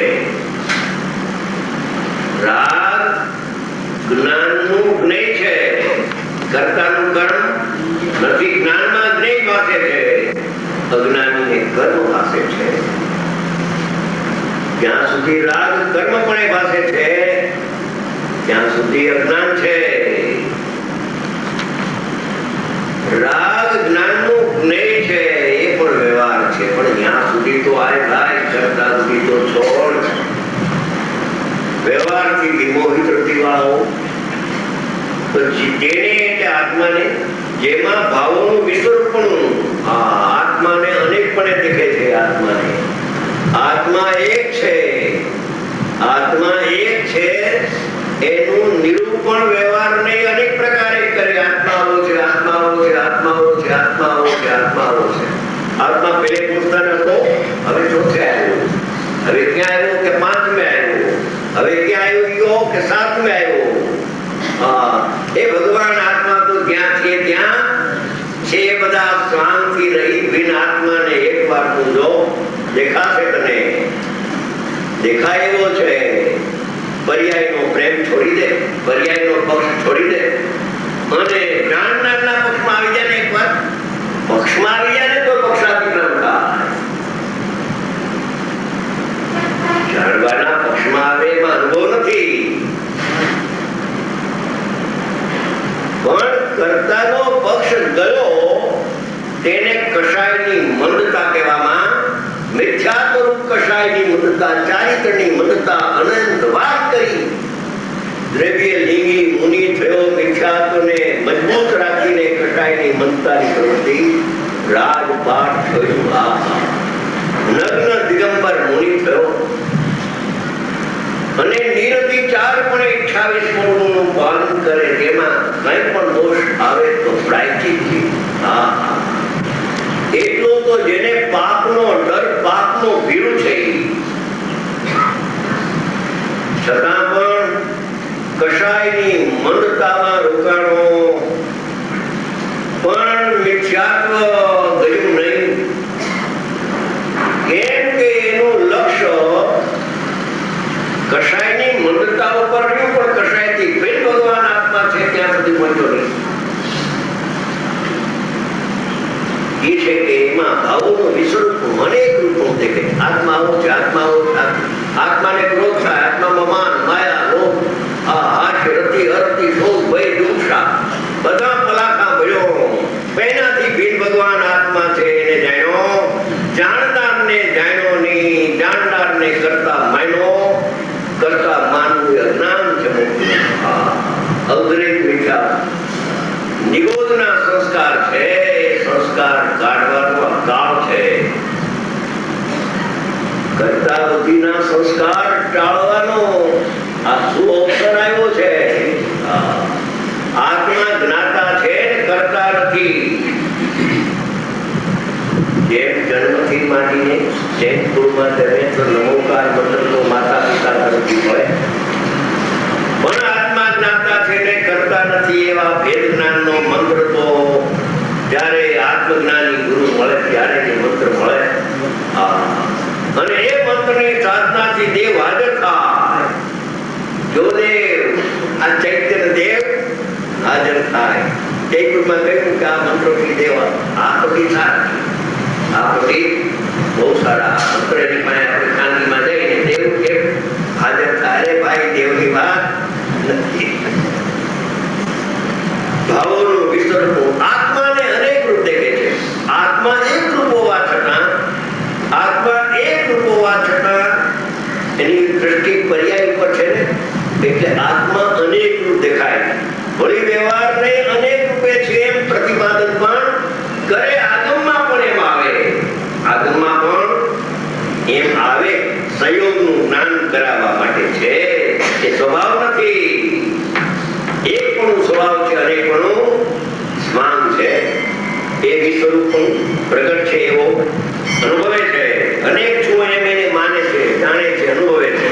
રાગ જ્ઞાનનું જ્ઞેય છે, કર્તાનું કર્મ નથી. જ્ઞાનમાં જ્ઞેય પાસે છે, અજ્ઞાનીને કર્મ પાસે છે. જ્યાં સુધી રાગ કર્મપણે પાસે છે ત્યાં સુધી અજ્ઞાન છે. રાગ જ્ઞાનનું જ્ઞેય છે, એ પણ વ્યવહાર છે, પણ ત્યાં સુધી તો આય ભાઈ કરતા સુધી તો છોડ. વ્યવહારથી વિમોહિત રતિવાળાઓ જેને એટલે આત્માને જેમાં ભાવોનું વિસ્વરૂપણું આત્માને અનેકપણે દેખે છે. આત્મા એક છે, આત્મા એક છે એનું નિરૂપણ વ્યવહારને અનેક પ્રકારે કરે. આત્માઓ છે, આત્માઓ છે, આત્માઓ છે, આત્માઓ છે, આત્માઓ છે. આત્મા પહેલે પૂછતા નતો, હવે ચોથે આવ્યો, હવે ક્યાં આવ્યો કે પાંચમે આવ્યો, હવે ક્યાં આવ્યો કે સાતમે આવ્યો. એ ભગવાન આત્મા તો જ્યાં છે ત્યાં છે. બધા શાંતિ રહી બિન આત્માને એક વાર તું જો, દેખાશે તને. દેખાય એવો છે. પર્યાયનો પ્રેમ છોડી દે, પર્યાયનો પક્ષ છોડી દે અને જાણનારના પક્ષમાં આવી જાય ને એકવાર, પક્ષમાં આવી જાય ને તો પક્ષાતિક્રમ થાય. જાણવાના પક્ષમાં આવે એમાં અનુભવ નથી, પણ કર્તાનો પક્ષ ગયો તેને કષાયની મંદતા કહેવામાં. મિથ્યાત્વરૂપ કષાયની મંદતા, ચારિત્રની મંદતા અનંત વાત કરી. દ્રવ્ય લિંગી મુનિ થયો મિથ્યાત્વને મજબૂત રાખીને કષાયની મંદતાની પ્રવૃત્તિ રાજપાઠ થયું. નગ્ન દિગંબર મુનિ થયો અને નિરતિચાર પણ 28 ગુણોનું પાલન કરે. તેમાં કંઈ પણ દોષ આવે તો પ્રાયશ્ચિત. એટલો તો જેને પાપનો ડર, પાપનો ભીરુ છે, છતાં પણ કષાયની મંદતામાં રોકાણો, પણ મિથ્યાત્વ ગયું નહીં. કેમ કે એનું લક્ષ્ય કષાયની મંદતા ઉપર રહ્યું, પણ કષાયથી ફેર ભગવાન આત્મા છે ત્યાં સુધી પહોંચ્યો નહીં. એ છે કે એમાં ભાવોનો વિસ્વરૂપ અનેક રૂપો દેખે. આત્માઓ છે, આત્માઓ છે. આત્માને ક્રોધ થાય, આત્મામાં માન, માયા, લોભ, હાસ્ય, રતિ, અરતિ, શોક, ભય, દુઃખા બધા પલાખા ભર્યો. પહેલાથી ભીન ભગવાન આત્મા છે એને જાણ્યો, જાણનારને જાણ્યો નહીં, જાણનારને કરતા માન્યો. કરતા માનવું અજ્ઞાન છે. અગ્રેત મિથ્યા નિરોધના સંસ્કાર છે. સંસ્કાર કાઢવાનો કાળ છે. કરતા બુદ્ધિના સંસ્કાર ટાળવાનો આ શું અવસર આવ્યો છે. આત્મા જ્ઞાતા છે, કરતા નથી. જેમ જન્મથી માંડીને જેમ કુળમાં જન્મે તો નમોકાર મંત્ર તો માતા પિતા તરફથી હોય, પણ આત્મા જ્ઞાતા છે ને કરતા નથી. એવા ભેદ જ્ઞાનનો મંત્ર તો જ્યારે આત્મજ્ઞાની ગુરુ મળે ત્યારે એ મંત્ર મળે. અને એ મંત્રની સાધનાથી દેવ હાજર થાય. જો દેવ આ ચૈતન્ય દેવ હાજર થાય. ચૈત્રમાં કહ્યું કે આ મંત્રોથી દેવ આપણી થાય. આપણી બહુ સારા મંત્ર એની પાસે આપણે ખાનગીમાં જઈને દેવ કેમ હાજર થાય. અરે ભાઈ દેવની વાત નથી. ભાવોનું વિસ્તરણ આત્માને અનેક રૂપ દેખે છે. આત્મા એક રૂપ હોવા છતાં, આત્મા એક રૂપ હોવા છતાં એની દ્રષ્ટિ પર્યાય ઉપર છે ને, એટલે આત્મા અનેક રૂપ દેખાય. વળી વ્યવહારને અનેક રૂપે છે એમ પ્રતિપાદન પણ કરે. આગમમાં પણ એમ આવે, આગમમાં પણ એમ આવે. સંયોગનું જ્ઞાન કરાવવા માટે છે. એ સ્વભાવ નથી, એકપણું સ્વભાવ છે, અનેકપણું સ્વાંગ છે. એ વિશ્વરૂપ પણ પ્રગટ છે એવો અનુભવે છે. અનેક છું એમ એને માને છે, જાણે છે, અનુભવે છે.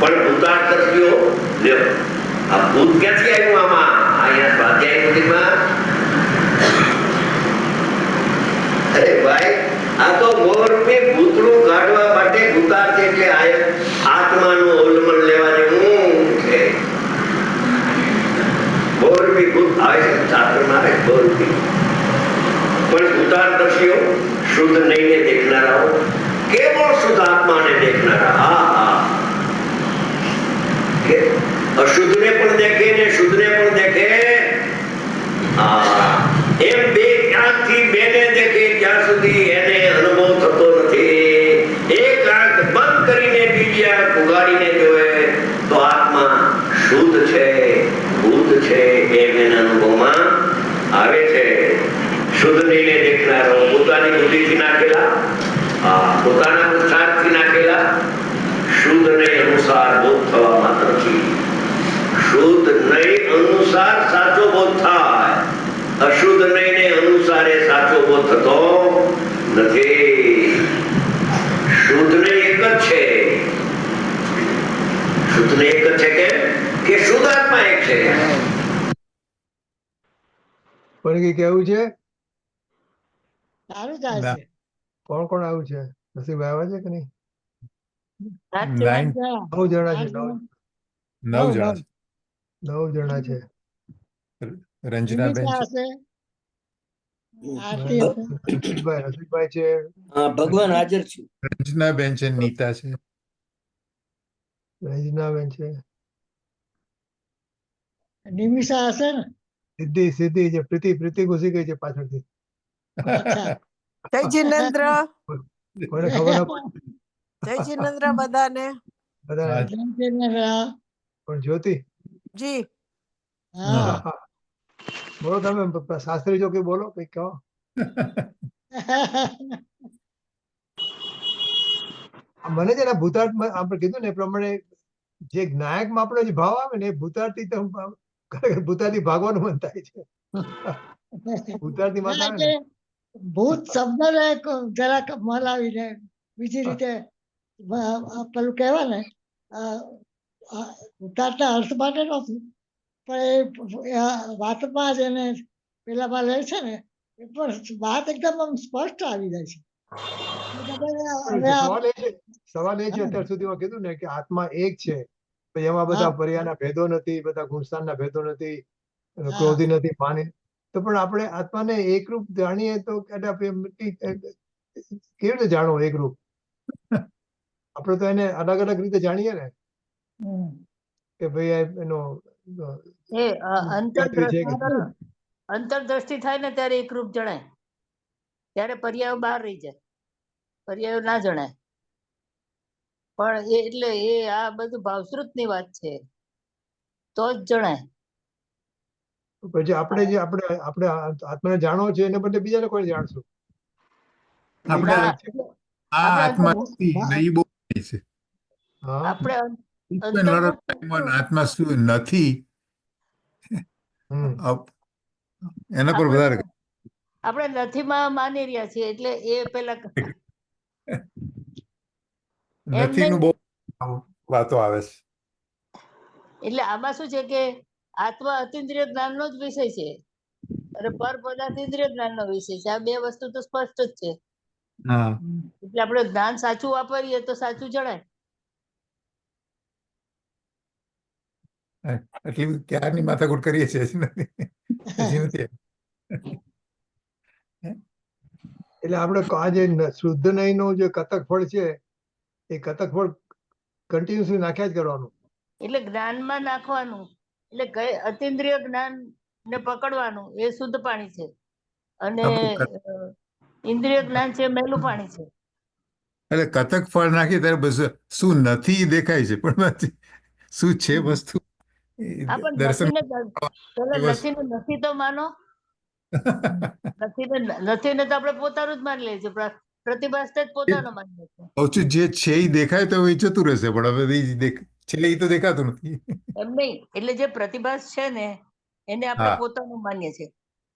પણ ભૂતાર્થીઓ લ્યો, આ ભૂત ક્યાંથી આવ્યું આમાં? અહીંયા સ્વાધ્યાય સુધીમાં અરે ભાઈ, આ તો મોરબી ભૂતળું કાઢવા માટે ભૂતાર્થ એટલે આત્માનું અવલંબન લેવા જેવું છે. મોરબી ભૂત આવે છે શાસ્ત્રમાં આવે મોરબી. પણ ભૂતાર્થીઓ શુદ્ધ નહીંને દેખનારાઓ, કેવળ શુદ્ધ આત્માને દેખનારા. હા હા, કે અશુદ્ધને પણ દેખે ને શુદ્ધને પણ દેખે. એમ બે આંખથી બેને દેખે ત્યાં સુધી એને અનુભવ થતો નથી. એક આંખ બંધ કરીને બીજી આંખ ઉગાડીને જોવે તો આત્મા શુદ્ધ છે, ભૂત છે એમ એના અનુભવમાં આવે છે. શુદ્ધ નહીં દેખનારો, પોતાની બુદ્ધિથી નાખેલા, પોતાના પુરુષાર્થથી નાખેલા, શુદ્ધ નહીં અનુસાર બોધ થવા માત્રથી. શુદ્ધ નહીં અનુસાર સાચો બોધ થાય, અશુદ્ધ નહીં ને અનુસારે સાચો બોધ થતો નથી. શુદ્ધ ને એક જ છે, શુદ્ધ ને એક જ છે કે શુદ્ધ આત્મા એક છે. પણ કે કેવું છે? સારું ચાલે છે. કોણ કોણ આવ્યું છે? નસીબ આવ્યા છે કે નહીં? 9 9 જણા છે. 9 જણા છે. 9 જણા છે. રંજનાબેન છે. હશે, આરતી હશે. રસિકભાઈ છે, ભગવાન હાજર છે. રંજનાબેન છે, નીતા છે. રંજનાબેન છે, નિમિષા હશે ને? સિદ્ધિ છે, પ્રીતિ ઘૂસી ગઈ છે પાછળથી. અચ્છા. જય જિનેન્દ્ર, કોઈને ખબર ના પડી. જય જિનેન્દ્ર બધાને. બધા પણ જ્યોતિ જી હા. બોલો, તમે શાસ્ત્રી છો કે બોલો, કઈ કહો. મને છે ને ભૂતાર્થ આપણે કીધું ને એ પ્રમાણે જે નાયકમાં આપણો જે ભાવ આવે ને એ ભૂતાર્થી તો ભૂતાર્થી ભાગવાનું મન થાય છે. ભૂતાર્થી માં આવે ને ભૂત શબ્દને જરાક મલાવીને બીજી રીતે પેલું કહેવાય ને, ભૂતાર્થના અર્થ માટે નહોતું, પણ એ વાતમાં જ એને પેલામાં લે છે ને, એ પણ વાત એકદમ આમ સ્પષ્ટ આવી જાય છે. સવાલ એ છે અત્યાર સુધીમાં કીધું ને કે આત્મા એક છે, એમાં બધા પર્યાના ભેદો નથી, બધા ગુણસ્થાનના ભેદો નથી, ક્રોધી નથી, માની. તો પણ આપણે આત્માને એકરૂપ જાણીએ તો કેવી રીતે જાણવો એકરૂપ? આપણે તો એને અલગ અલગ રીતે જાણીએ ને કે ભાઈ એનો એ અંતરદ્રષ્ટિ થાય ને ત્યારે એકરૂપ જણાય, ત્યારે પર્યાયો બહાર રહી જાય, પર્યાયો ના જણાય. પણ એ એટલે એ આ બધું ભાવશ્રુત ની વાત છે, તો જ જણાય. પછી આપણે જે આપણે આત્માને જાણવો છે એને બદલે બીજાને કોઈ જાણશું. આપણે આ આત્મા નહીં બહુ છે. આપણે આત્મા શું નથી એના પર વધારે આપણે નથી માં માની રહ્યા છીએ, એટલે એ પેલા નથી નું બહુ વાતો આવે છે. એટલે આમાં શું છે કે આત્મા અતિન્દ્રિય જ્ઞાન નો જ વિષય છે અને પર પદાર્થ ઇન્દ્રિય જ્ઞાન નો વિષય છે. આ બે વસ્તુ તો સ્પષ્ટ જ છે. એટલે આપણે જ્ઞાન સાચું વાપરીએ તો સાચું જણાય. એટલી ક્યારની માથાકૂટ કરીએ છીએ એટલે આપણે આ જે શુદ્ધ નહીં નું જે કતક ફળ છે એ કતક ફળ કન્ટિન્યુઅસલી નાખ્યા જ કરવાનું. એટલે જ્ઞાનમાં નાખવાનું, એટલે અતિન્દ્રિય જ્ઞાન ને પકડવાનું, એ શુદ્ધ પાણી છે. અને ઇન્દ્રિય જ્ઞાન છે મેલું પાણી છે. એટલે કતક ફળ નાખીએ ત્યારે બસ શું નથી દેખાય છે, પણ શું છે વસ્તુ દર્શન નથી તો માનો, નથી ને તો આપણે પોતાનું જ માની લઈએ છીએ. પ્રતિભાસ જ પોતાનો માન્ય છે. ઓછું જે છે એ દેખાય તો એ જતું રહેશે, પણ હવે છે એ તો દેખાતું નથી. એમ નહીં, એટલે જે પ્રતિભાસ છે ને એને આપણે હા. પોતાનું માન્ય છે,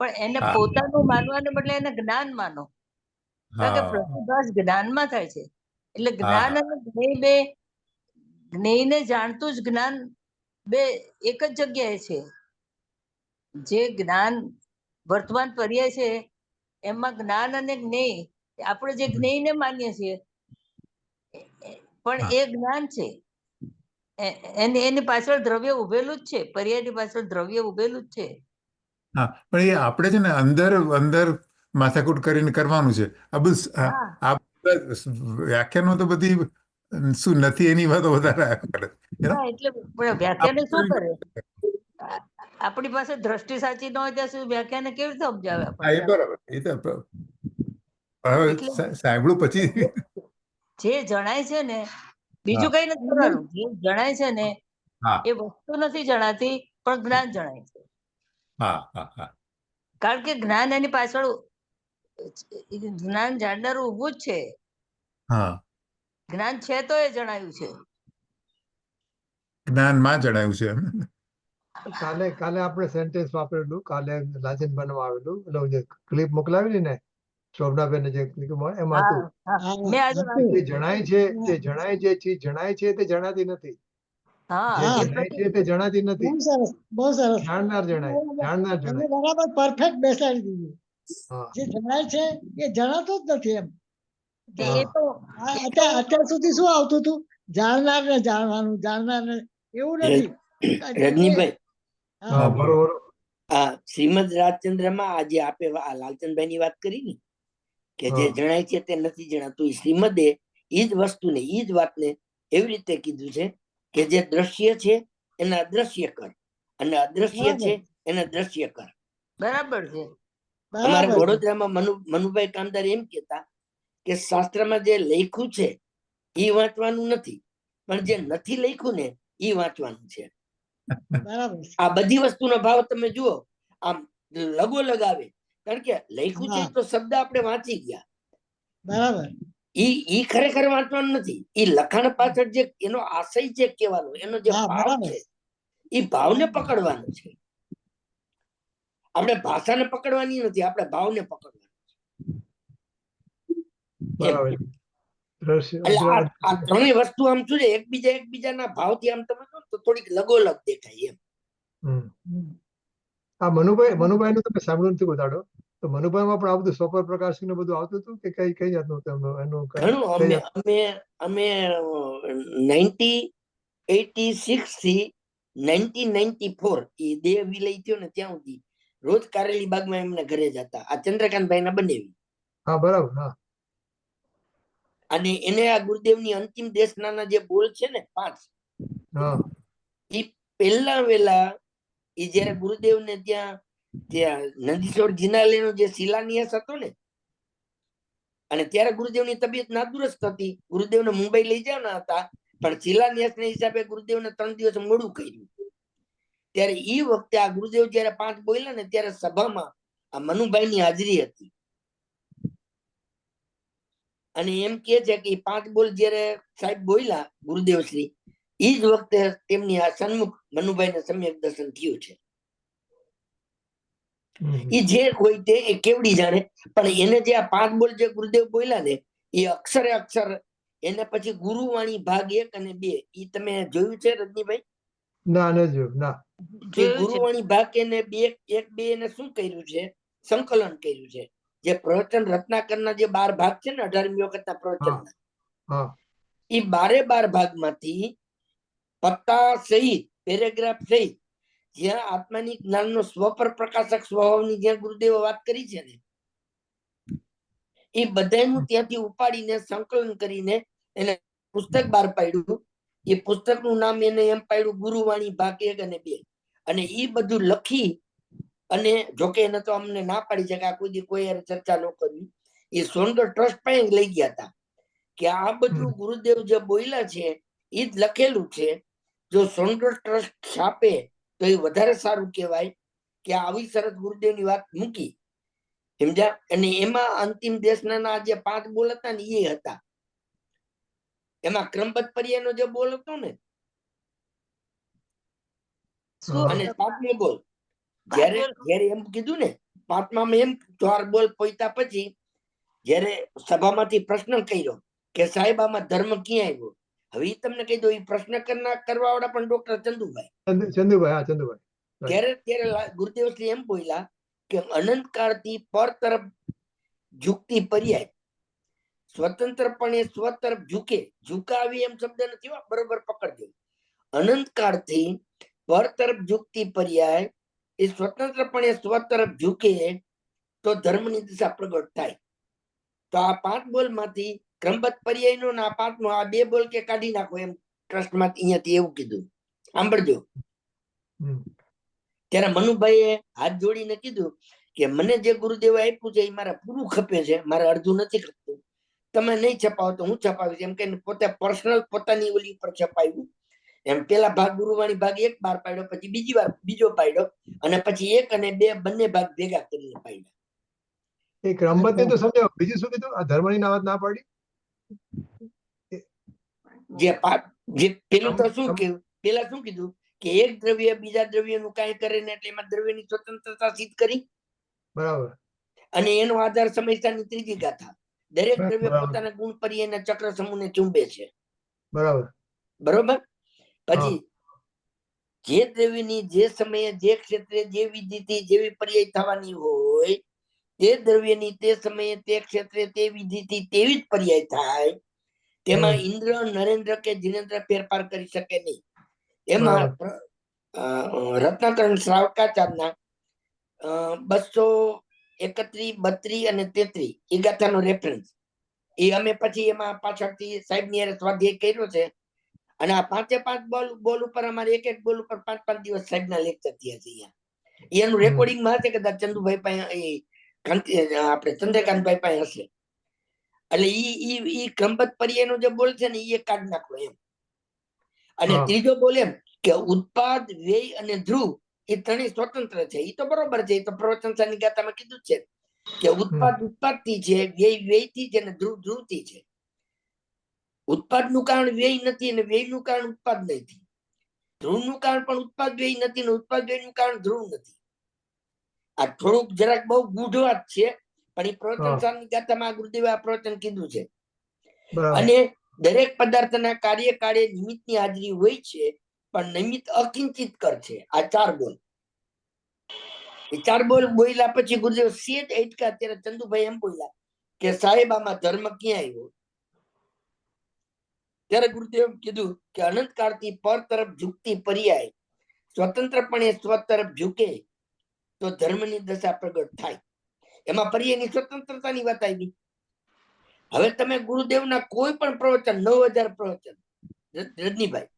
પણ એને હા. પોતાનું માનવાને બદલે એને જ્ઞાન માનો, કારણ કે હા. પ્રતિભાસ જ્ઞાનમાં થાય છે. એટલે હા. જ્ઞાન અને જ્ઞેય બે, જ્ઞેયને જાણતું જ જ્ઞાન બે એક જ જગ્યાએ છે. જે જ્ઞાન વર્તમાન પર્યાય છે એમાં જ્ઞાન અને જ્ઞેય, આપણે જે જ્ઞેયને માનીએ છીએ પણ હા. એ જ્ઞાન છે. એની પાછળ દ્રવ્ય ઉભેલું જ છે, પર્યાયની પાછળ દ્રવ્ય ઉભેલું જ છે. હા, પણ એ આપણે છે ને અંદર અંદર માથાકૂટ કરીને કરવાનું છે. આ બધું હા. આ વ્યાખ્યાનો તો બધી શું નથી એની વાતો વધારે કરે. હા, એટલે પણ વ્યાખ્યાને શું કરે? આપણી પાસે દ્રષ્ટિ સાચી ન હોય ત્યાં સુધી વ્યાખ્યાને કેવી રીતે સમજાવે હા, આપણને? એ બરાબર. એ તો હવે એટલે સાંભળ્યું પછી. જે જણાય છે ને, બીજું કઈ નથી કરવાનું. જે જણાય છે ને હા. એ વસ્તુ નથી જણાતી, પણ જ્ઞાન જણાય છે. હા. હા. હા. કારણ કે જ્ઞાન એની પાછળ, જ્ઞાન જાણનારું ઊભું જ છે. હા. જ્ઞાન છે તો એ જણાયું છે. જ્ઞાનમાં જણાયું છે. કાલે આપણે સેન્ટેન્સ વાપરેલું, કાલે લાજનભાઈનું આવેલું, એટલે જે ક્લિપ મોકલાવેલી ને શોભનાબેન જે clip એમાં હતું. હા, હા. મેં આજે જે જણાય છે, જે ચીજ જણાય છે તે જણાતી નથી. હા, જે એ જણાય છે તે જણાતી નથી. બહુ સરસ, બહુ સરસ. જાણનાર જણાય, જાણનાર એને જણાય. બરાબર પરફેક્ટ બેસાડી દીધું. હા. જે જણાય છે એ જણાતું જ નથી એમ. એ તો અત્યાર સુધી શું આવતું હતું? જાણનાર ને જાણવાનું, જાણનાર ને, એવું નથી. રજનીભાઈ, હા, બરોબર. આ શ્રીમદ રાજચંદ્રમાં આજે આપે આ લાલચંદભાઈ ની વાત કરી ને કે જે હા. જણાય છે તે નથી જણાતું, એ શ્રીમદે એ જ વસ્તુને, એ જ વાતને એવી રીતે કીધું છે કે જે દ્રશ્ય છે એને અદ્રશ્ય કર, અને અદ્રશ્ય છે એને દ્રશ્ય કર. બરાબર છે. અમારે બરાબર. વડોદરામાં મનુભાઈ કામદાર એમ કહેતા કે શાસ્ત્રમાં જે લખ્યું છે એ વાંચવાનું નથી, પણ જે નથી લખ્યું ને એ વાંચવાનું છે. બરાબર. આ બધી વસ્તુનો ભાવ તમે જુઓ, આમ લગો લગાવે, કારણ કે લખ્યું છે તો શબ્દ આપણે વાંચી ગયા. બરાબર. ઈ ખરેખર વાંચવાનું નથી. ઈ લખાણ પાછળ જે એનો આશય જે કહેવાનો, એનો જે હા, ભાવ બરાબર. છે એ ભાવને પકડવાનો છે. આપણે ભાષાને પકડવાની નથી, આપણે ભાવને પકડવાનો. બરાબર. દ્રશ્ય, એટલે આ ત્રણેય વસ્તુ આમ શું છે, એકબીજાના ભાવથી આમ તમે જો તો થોડીક લગોલગ દેખાય એમ. આ મનુભાઈ નું તમે સાંભળ્યું નથી બતાડો, તો મનુભાઈમાં પણ આ બધું સ્વપર પ્રકાશિક ને બધું આવતું હતું કે કઈ જાતનું હતું એનું ઘણું અમે 1986 થી 1994 એ દેહ વિલય થયો ને ત્યાં સુધી રોજ કારેલી બાગમાં એમને ઘરે જતા. આ ચંદ્રકાંતભાઈ ના બનેવી. હા, બરાબર. હા. અને એને આ ગુરુદેવની અંતિમ દેશનાના જે બોલ છે ને 5, હા. એ પહેલા વેલા એ જયારે ગુરુદેવ ને ત્યાં નંદીશ્વર જિનાલયનો જે શિલાન્યાસ હતો ને, અને ત્યારે ગુરુદેવની તબિયત નાદુરસ્ત હતી, ગુરુદેવને મુંબઈ લઈ જવાના હતા, પણ શિલાન્યાસના હિસાબે ગુરુદેવને 3 દિવસ મોડું કર્યું. ત્યારે એ વખતે આ ગુરુદેવ જયારે 5 બોલ્યા ને ત્યારે સભામાં આ મનુભાઈની હાજરી હતી. અને એમ કે છે કે 5 બોલ જયારે સાહેબ બોલ્યા ગુરુદેવ શ્રી, એ જ વખતે તેમની આ સન્મુખ મનુભાઈને સમ્યક દર્શન થયું છે. એ જે હોય તે એ કેવડી જાણે, પણ એને જે આ 5 બોલ જે ગુરુદેવ બોલ્યા ને એ અક્ષરે અક્ષર, એને પછી ગુરુવાણી ભાગ 1 અને 2 એ તમે જોયું છે રજનીભાઈ? ના, ન જોયું. ના. એ ગુરુવાણી ભાગ એને 1-2 એને શું કર્યું છે? સંકલન કર્યું છે. જે પ્રવચન રત્નાકરના જે 12 ભાગ છે ને 18મી વખતના પ્રવચનના, એ 12 ભાગમાંથી પત્તા સહિત, પેરેગ્રાફ સહિત, જ્યાં આત્માની જ્ઞાનનો સ્વપર પ્રકાશક સ્વભાવની જ્યાં ગુરુદેવે વાત કરી છે ને, એ બધાનું ત્યાંથી ઉપાડીને સંકલન કરીને એને પુસ્તક બહાર પાડ્યું. એ પુસ્તકનું નામ એને એમ પાડ્યું ગુરુવાણી ભાગ 1 અને 2. અને એ બધું લખી, અને જોકે એને તો અમને ના પાડી છે કે આ કોઈ ચર્ચા ન કરવી, એ સોનગઢ ટ્રસ્ટ પાસે લઈ ગયા હતા કે આ બધું ગુરુદેવ જે બોલ્યા છે એ જ લખેલું છે. જો સોનગઢ ટ્રસ્ટ છાપે તો એ વધારે સારું કહેવાય કે આવી શરત ગુરુદેવની વાત મૂકી. સમજ્યા? અને એમાં અંતિમ દેશના જે 5 બોલ હતા ને એ હતા. એમાં ક્રમબદ્ધ પર્યાયનો જે બોલ હતો ને શું અને હતું? 7મો બોલ, પાંચ જ્યારે બોલ. જ્યારે એમ કીધું ને 5માં એમ 4 બોલ પોઈતા પછી જ્યારે સભામાંથી પ્રશ્ન કર્યો કે સાહેબ આમાં ધર્મ ક્યાં આવ્યો, હવે ઈ તમને કહી દો, એ પ્રશ્ન કરવા વાળા પણ ડોક્ટર ચંદુભાઈ. ચંદુભાઈ, હા ચંદુભાઈ. ત્યારે ગુરુદેવશ્રી એમ બોલ્યા કે અનંત કાળથી પર તરફ ઝૂકતી પર્યાય સ્વતંત્રપણે સ્વ તરફ ઝૂકે, ઝુકાવી એમ શબ્દ નથી હો, બરોબર પકડજો. અનંત કાળથી પર તરફ ઝૂકતી પર્યાય એ સ્વતંત્રપણે સ્વ તરફ ઝૂકે તો ધર્મની દિશા પ્રગટ થાય. તો આ 5 બોલ માંથી ક્રમબદ્ધ પર્યાયનો ને આ 5મો, આ 2 બોલ કે કાઢી નાખો એમ ટ્રસ્ટમાંથી અહીંયાથી એવું કીધું. સાંભળજો. ત્યારે મનુભાઈએ હાથ જોડીને કીધું કે મને જે ગુરુદેવે આપ્યું છે એ મારા પૂરું ખપે છે, મારે અડધું નથી ખપતું. તમે નહીં છપાવો તો હું છપાવીશ એમ કહીને પોતે પર્સનલ પોતાની ઓલી ઉપર છપાવ્યું. એમ પેલા ભાગ ગુરુવાણી ભાગ 1 બાર પાડ્યો, પછી બીજો પાડ્યો, અને પછી 1 અને 2 બંને ભાગ ભેગા કરીને પાડ્યા. એ ક્રમબદ્ધ તો સમજાવો, બીજું શું કીધું? આ ધર્મની વાત ના પાડી. જે પેલું તો શું કીધું, પેલા શું કીધું કે એક દ્રવ્ય બીજા દ્રવ્યનું કાંઈ કરે ને એટલે એમાં દ્રવ્યની સ્વતંત્રતા સિદ્ધ કરી. બરાબર. અને એનો આધાર સમયસાની ત્રીજી ગાથા. દરેક દ્રવ્ય બરાબર. પોતાના ગુણ પર્યાયના ચક્ર સમૂહને ચુંબે છે. બરાબર. બરોબર. પછી જે દ્રવ્યની જે સમયે જે ક્ષેત્રે જે વિધિથી જેવી પર્યાય થવાની હોય તે દ્રવ્યની તે સમયે તે ક્ષેત્રે તે વિધિથી તેવી જ પર્યાય થાય. તેમાં ઇન્દ્ર, નરેન્દ્ર કે જીનેન્દ્ર ફેરફાર કરી શકે નહીં. એમાં રત્નાકરણ શ્રાવકાચાર્યના 231, 32 અને 33 એ ગાથાનો રેફરન્સ એ અમે પછી એમાં પાછળથી સાહેબની હારે સ્વાધ્યાય કર્યો છે. અને આ 5 બોલ ઉપર અમારે એક બોલ ઉપર 5 દિવસ સાહેબના લેક્ચર થયા છે. એનું રેકોર્ડિંગ માં હશે, કદાચ ચંદુભાઈ પાસે, આપણે ચંદ્રકાંતભાઈ પાસે હશે. એટલે ઈ ક્રમબદ્ધ પર્યાયનો જે બોલ છે ને એ કાઢી નાખો એમ. અને ત્રીજો બોલ એમ કે ઉત્પાદ, વ્યય અને ધ્રુવ એ ત્રણેય સ્વતંત્ર છે. એ તો બરોબર છે, એ તો પ્રવચનસારની ગાથામાં કીધું છે કે ઉત્પાદ ઉત્પાદથી છે, વ્યય વ્યયથી છે, અને ધ્રુવ ધ્રુવથી છે. ઉત્પાદનું કારણ વ્યય નથી અને વ્યયનું કારણ ઉત્પાદ નથી. ધ્રુવનું કારણ પણ ઉત્પાદ વ્યય નથી અને ઉત્પાદ વ્યયનું કારણ ધ્રુવ નથી. આ થોડુંક જરાક બહુ ગૂઢ વાત છે, પણ એ પ્રવચનસારની ગાથામાં ગુરુદેવે આ પ્રવચન કીધું છે. અને દરેક પદાર્થના કાર્યકાળે નિમિત્તની હાજરી હોય છે, પણ નિમિત્ત અકિંચિત કર છે. આ 4 બોલ. એ 4 બોલ બોલ્યા પછી ગુરુદેવ સેજ અટકા. ત્યારે ચંદુભાઈ એમ બોલ્યા કે સાહેબ આમાં ધર્મ ક્યાં આવ્યો? ત્યારે ગુરુદેવ કીધું કે અનંત કાળથી પર તરફ ઝૂકતી પર્યાય સ્વતંત્રપણે સ્વ તરફ ઝૂકે તો ધર્મની દશા પ્રગટ થાય. એમાં પર્યાયની સ્વતંત્રતાની વાત આવી. હવે તમે ગુરુદેવના કોઈ પણ પ્રવચન 9000 પ્રવચન રજનીભાઈ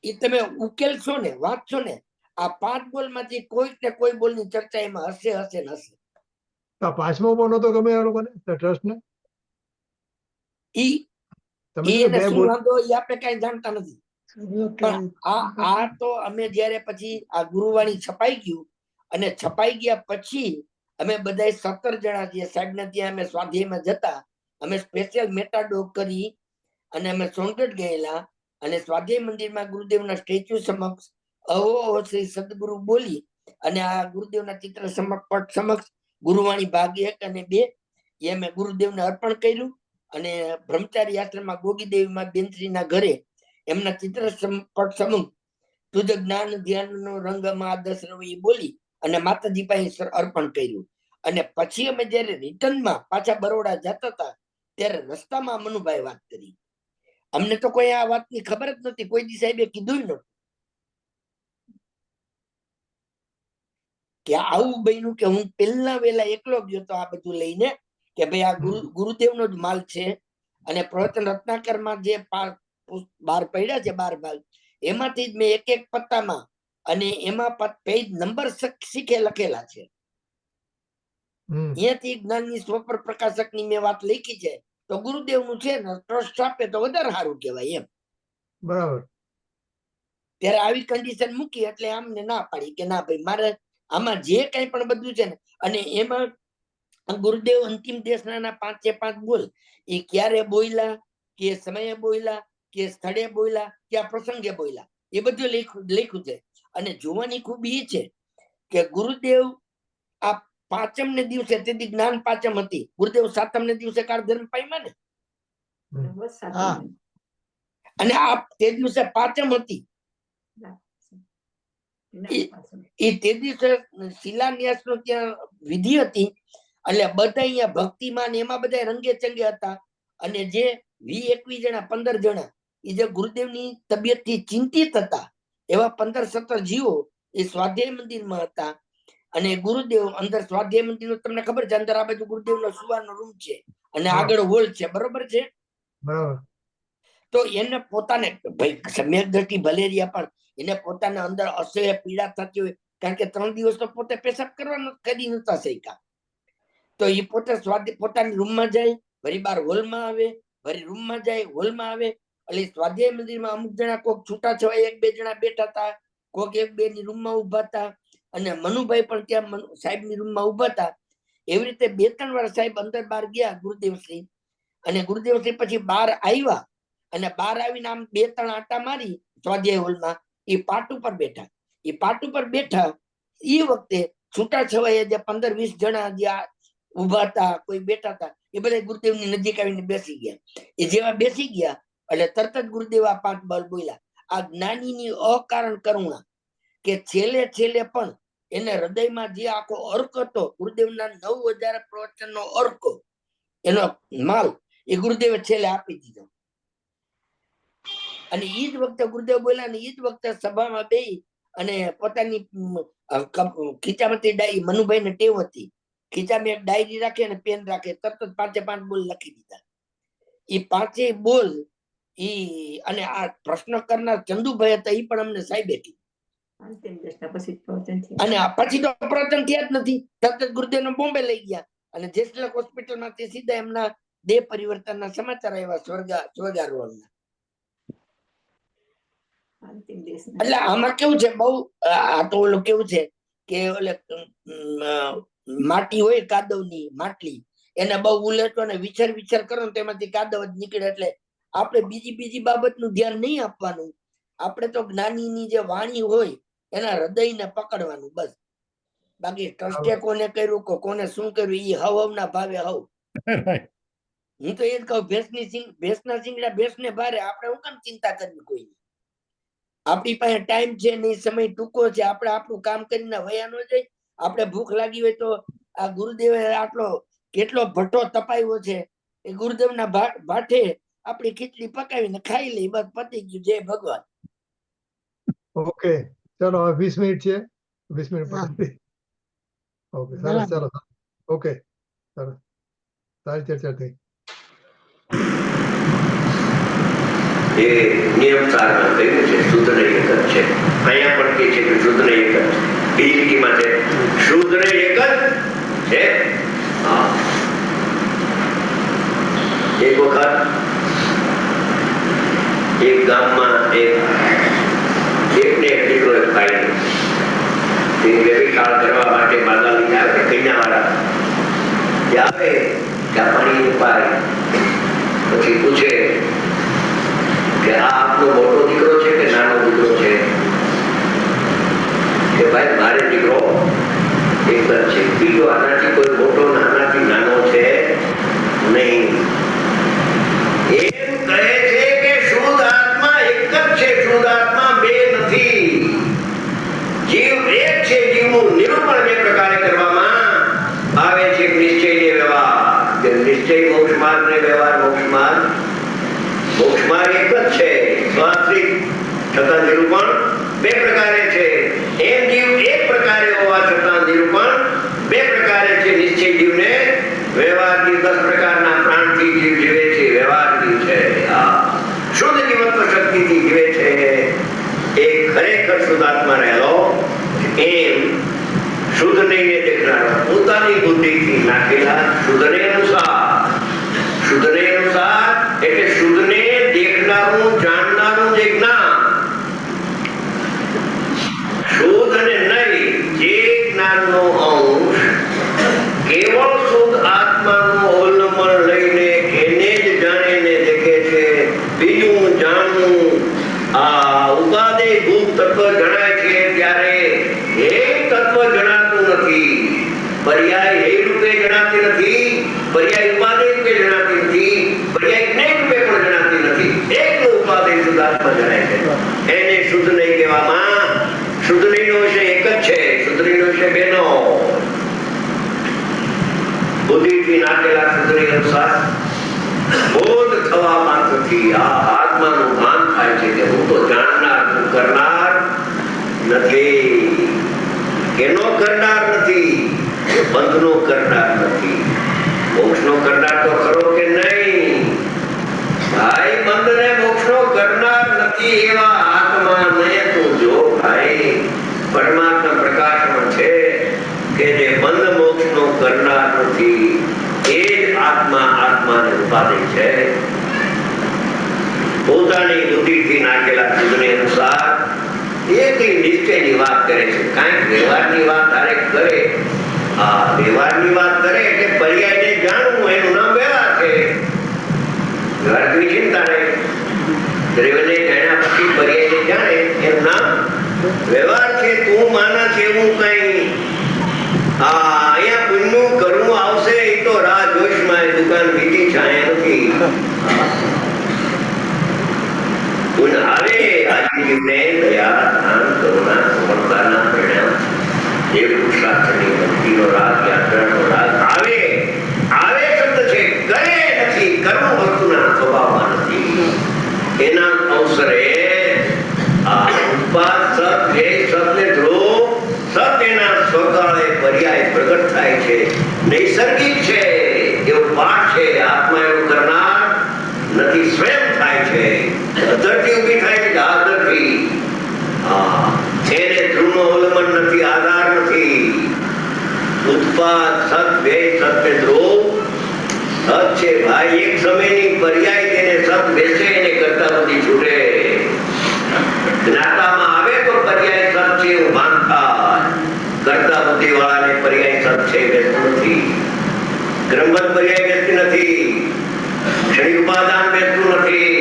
એ તમે ઉકેલશો ને, વાંચશો ને, આ 5 બોલ માંથી કોઈક ને કોઈ બોલ ની ચર્ચા એમાં હશે હશે ને હશે. 5મો બોલ નતો ગમે આ લોકોને ટ્રસ્ટ ને? એને શું વાંધો એ આપણે કઈ જાણતા નથી. પણ આ તો અમે જયારે પછી આ ગુરુવાણી છપાઈ ગયું અને છપાઈ ગયા પછી અમે બધા 17 જણા જે સાહેબ ને ત્યાં અમે સ્વાધ્યાયમાં જતા, અમે સ્પેશિયલ મેટાડોગ કરી અને અમે સોનગઢ ગયેલા અને સ્વાધ્યાય મંદિરમાં ગુરુદેવના સ્ટેચ્યુ સમક્ષ અહો શ્રી સદગુરુ બોલી અને આ ગુરુદેવના ચિત્ર સમક્ષ ગુરુવાણી ભાગ 1 અને 2 એ અમે ગુરુદેવને અર્પણ કર્યું. અને બ્રહ્મચારી આશ્રમમાં ગોગીદેવીમાં બેનશ્રીના ઘરે એમના ચિત્ર સમક્ષ તુજ જ્ઞાન ધ્યાનનો રંગમાં આદર્શ રવિ બોલી અને માતાજી પાસે અર્પણ કર્યું. અને પછી અમે જયારે રિટર્નમાં પાછા બરોડા જતા હતા ત્યારે રસ્તામાં મનુભાઈ વાત કરી. અમને તો કોઈ આ વાતની ખબર જ નથી, કોઈ દી સાહેબે કીધું નતું કે આવું બન્યું કે હું પેલા વેલા એકલો ગયો તો આ બધું લઈને કે ભાઈ આ ગુરુદેવનો જ માલ છે. અને પ્રવચન રત્નાકરમાં જે 12 પડ્યા છે 12 ભાગ એમાંથી જ મેં એક પત્તામાં અને એમાં પેજ નંબર શીખે લખેલા છે. અહીંયાથી જ્ઞાનની સ્વપર પ્રકાશકની મેં વાત લખી છે તો ગુરુદેવનું છે ને ટ્રસ્ટ આપે તો વધારે સારું કહેવાય એમ. બરાબર. ત્યારે આવી કન્ડિશન મૂકી એટલે આમને ના પાડી કે ના ભાઈ મારે આમાં જે કઈ પણ બધું છે ને, અને એમાં ગુરુદેવ અંતિમ દેશના 5 બોલ એ ક્યારે બોલ્યા, કે સમયે બોલ્યા, કે સ્થળે બોલ્યા, કે આ પ્રસંગે બોલ્યા, એ બધું લખ્યું છે. અને જોવાની ખૂબી એ છે કે ગુરુદેવ આ 5મ દિવસે, તેથી જ્ઞાન 5મ હતી, ગુરુદેવ 7મ દિવસે કાળ ધર્મ પામ્યા ને, હા અને આ તે દિવસે 5મ હતી. એ તે દિવસે શિલાન્યાસ નો ત્યાં વિધિ હતી. એટલે બધા અહીંયા ભક્તિમાં એમાં બધા રંગે ચંગે હતા. અને જે 20-21 જણા 15 જણા એ જે ગુરુદેવની તબિયત થી ચિંતિત હતા, એવા 15-17 જીવો એ સ્વાધ્યાય મંદિરમાં હતા. અને ગુરુદેવ અંદર સ્વાધ્યાય મંદિર નું તમને ખબર છે, અંદર આ બાજુ ગુરુદેવ નો સુવાનો રૂમ છે અને આગળ હોલ છે, બરોબર છે. બરાબર. તો એને પોતાને ભાઈ સમ્યક દ્રષ્ટિ ભલે રહ્યા, પણ એને પોતાને અંદર અસહ્ય પીડા થતી હોય, કારણ કે 3 દિવસ તો પોતે પેશાબ કરવાનો કરી નતા શક્યા. તો એ પોતે પોતાની રૂમમાં જાય, વળી બાર હોલમાં આવે, વળી રૂમમાં જાય, હોલમાં આવે. એટલે સ્વાધ્યાય મંદિરમાં અમુક જણા કોક છૂટા છવાય 1-2 જણા બેઠા હતા, કોક 1-2 ની રૂમમાં ઉભા હતા, અને મનુભાઈ પણ ત્યાં સાહેબ ની રૂમમાં ઉભા હતા. એવી રીતે 2-3 વાર સાહેબ અંદર બહાર ગયા ગુરુદેવશ્રી, અને ગુરુદેવશ્રી પછી બહાર આવ્યા, અને બહાર આવીને આમ 2-3 આંટા મારી સ્વાધ્યાય હોલમાં, એ પાટ ઉપર બેઠા. એ પાટ ઉપર બેઠા એ વખતે છૂટા છવાયા જે 15-20 જણા જે ઉભા હતા, કોઈ બેઠા હતા, એ બધા ગુરુદેવની નજીક આવીને બેસી ગયા. એ જેવા બેસી ગયા એટલે તરત જ ગુરુદેવ આ 5 બોલ બોલ્યા. આ જ્ઞાનીની અકારણ કરુણા, કે છેલ્લે પણ એને હૃદયમાં જે આખો અર્ક હતો, ગુરુદેવના 9000 પ્રવચનનો અર્ક, એનો માલ એ ગુરુદેવે છેલ્લે આપી દીધો. અને ઈ જ વખતે ગુરુદેવ બોલ્યા, અને ઈ જ વખતે સભામાં બેસી અને પોતાની ખીચામાંથી ડાયરી, મનુભાઈ ને ટેવ હતી, ખીચામાં એક ડાયરી રાખે અને પેન રાખે, તરત જ 5 બોલ લખી દીધા. એ 5 બોલ અને આ પ્રશ્ન કરનાર ચંદુભાઈ હતા, એ પણ અમને સાહેબે કીધું. અને પછી તો પ્રવચન થયા જ નથી. તરત જ ગુરુદેવ ને બોમ્બે લઈ ગયા, અને જેસલક હોસ્પિટલ માંથી સીધા એમના દેહ પરિવર્તનના સમાચાર આવ્યા સ્વર્ગારોહણના. એટલે આમાં કેવું છે, બહુ આ તો ઓલું કેવું છે કે ઓલે માટી હોય કાદવની માટલી, એને બહુ ઉલેટો ને વિચાર કરો ને તેમાંથી કાદવ જ નીકળે. એટલે આપણે બીજી બાબતનું ધ્યાન નહીં આપવાનું. આપણે તો જ્ઞાનીની જે વાણી હોય એના હૃદયને પકડવાનું બસ. બાકી ટ્રસ્ટે કોને કર્યું, કોને શું કર્યું, એ હવના ભાવે હવ. હું તો એ જ કહું, ભેંસના શિંગડા ભેંસને ભારે, આપણે હું કેમ ચિંતા કરવી કોઈની? આપણી પાસે ટાઈમ છે ને, સમય ટૂંકો છે. આપણે આપણું કામ કરીને વયા ન જાય. આપણે ભૂખ લાગી હોય તો આ ગુરુદેવે આટલો કેટલો ભઠ્ઠો તપાવ્યો છે, એ ગુરુદેવના ભાઠે આપણી ખીચડી પકાવીને ખાઈ લઈ, બસ પતી ગયું. જય ભગવાન. ઓકે, ચલો હવે 20 મિનિટ છે, 20 મિનિટ પછી. ઓકે, સરસ, ચલો. ઓકે, સરસ, સારી ચર્ચા થઈ. એ નિયમ સારમાં કહ્યું છે શુદ્ધને એક જ છે. અહીંયા પણ કહે છે કે શુદ્ધને એક જ. બીજી લીટીમાં છે શુદ્ધને એક જ છે. એક વખત એક ગામમાં એકને એક દીકરો એક ભાઈ વેવિશાળ કરવા માટે બાધા લઈને આવે, કન્યાવાળા આવે, ચા પાણી પાય, પછી પૂછે કે આ આપનો મોટો દીકરો છે કે નાનો દીકરો છે? કે ભાઈ મારે દીકરો એક જ છે, બીજો આનાથી કોઈ મોટો આનાથી નાનો છે નહીં. એમ કહે છે કે શુદ્ધ આત્મા એક જ છે, શુદ્ધ આત્મા બે નથી. જીવ એક છે. જીવનું નિરૂપણ જે પ્રકારે કરવામાં આવે છે, નિશ્ચય ને વ્યવહાર, નિશ્ચય મોક્ષ માર્ગ ને વ્યવહાર મોક્ષ માર્ગ. મોક્ષ માર્ગ એક જ છે, સ્વાત્રિક છતાં નિરૂપણ બે પ્રકારે છે. એમ જીવ એક પ્રકારે હોવા છતાં નિરૂપણ બે પ્રકારે છે. નિશ્ચય જીવને વ્યવહાર જીવ 10 પ્રકારના પ્રાણથી જીવ જીવે છે, વ્યવહાર જીવ છે. શુદ્ધ જીવત્વ શક્તિથી જીવે છે. એક ખરેખર શુદ્ધાત્મા રહેલો, એમ શુદ્ધ નહીં દેખનારો, પોતાની બુદ્ધિથી નાખેલા શુદ્ધને અનુસાર. શુદ્ધને અનુસાર એટલે શુદ્ધને દેખનારું, જાણનારું જે જ્ઞાન. શુદ્ધ અને નહીં જે જ્ઞાનનો અંશ કેવળ શુદ્ધ આ ઉપાદેય ભૂત તત્વ જણાય છે ત્યારે એક તત્વ જણાતું નથી, પર્યાય એ રૂપે જણાતી નથી, પર્યાય ઉપાદેય રૂપે જણાતી નથી, પર્યાય જ્ઞેય રૂપે પણ જણાતી નથી. એકલો ઉપાદેય શુદ્ધાત્મા જણાય છે. એને શુદ્ધ નહીં કહેવામાં. શુદ્ધ નહીં નો વિષય એક જ છે, શુદ્ધ નહીં નો વિષય બેનો. બુદ્ધિથી નાખેલા શુદ્ધ નહીં અનુસાર બોધ થવા માત્રથી આ આત્માનું ભાન થાય છે કે હું તો જાણનાર, હું કરનાર નથી. કેનો કરનાર નથી? બંધનો કરનાર નથી. મોક્ષનો કરનાર તો ખરો કે નહીં? ભાઈ, બંધને મોક્ષનો કરનાર નથી એવા આત્માને તું જો ભાઈ. પરમાત્મા પ્રકાશમાં છે કે જે બંધ મોક્ષનો કરનાર નથી એ જ આત્મા આત્માને ઉપાધિ છે. પોતાની બુદ્ધિથી નાખેલા શુદ્ધને અનુસાર એકલી નિશ્ચયની વાત કરે છે. કાંઈક વ્યવહારની વાત તારે કરે, આ વ્યવહારની વાત કરે એટલે પર્યાયને જાણવું, એનું નામ વ્યવહાર છે. વ્યવહારની ચિંતા રહે, દ્રવ્યને જાણ્યા પછી પર્યાયને જાણે એનું નામ વ્યવહાર છે. તું માના છે એવું કઈ અહીંયા પુણ્યનું કરવું આવશે એ તો રાહ જોશમાં એ દુકાન બીજી છાયા નથી. પુન આવે આજીવને દયા, દાન, કરુણા, સમર્પણના પરિણામ એ પુરુષાર્થની ભક્તિનો રાગ, યાત્રાનો રાગ આવે. આવે શબ્દ છે, કરે નથી. કરવું વસ્તુના સ્વભાવમાં નથી. એના અવસરે આ ઉત્પાદ સત છે, સતને ધ્રુવ, સત એના સ્વકાળે પર્યાય પ્રગટ થાય છે. નૈસર્ગિક છે, એવો પાઠ છે. આત્મા એવું કરનાર નથી, સ્વયં થાય છે. અધરથી ઊભી થાય છે, આદરથી. એને ધ્રુવનો અવલંબન નથી, આધાર નથી. ઉત્પાદ સત વ્યય સત્ય ધ્રુવ સત છે ભાઈ. એક સમયની પર્યાય તેને સત બેસે એને કરતા બધી છૂટે. જ્ઞાતામાં આવે તો પર્યાય સત છે એવું ભાન થાય. કરતા બુદ્ધિ વાળાને પર્યાય સત છે બેસતું નથી. ક્રમબદ્ધ પર્યાય બેસતી નથી. ક્ષણિક ઉપાદાન બેસતું નથી.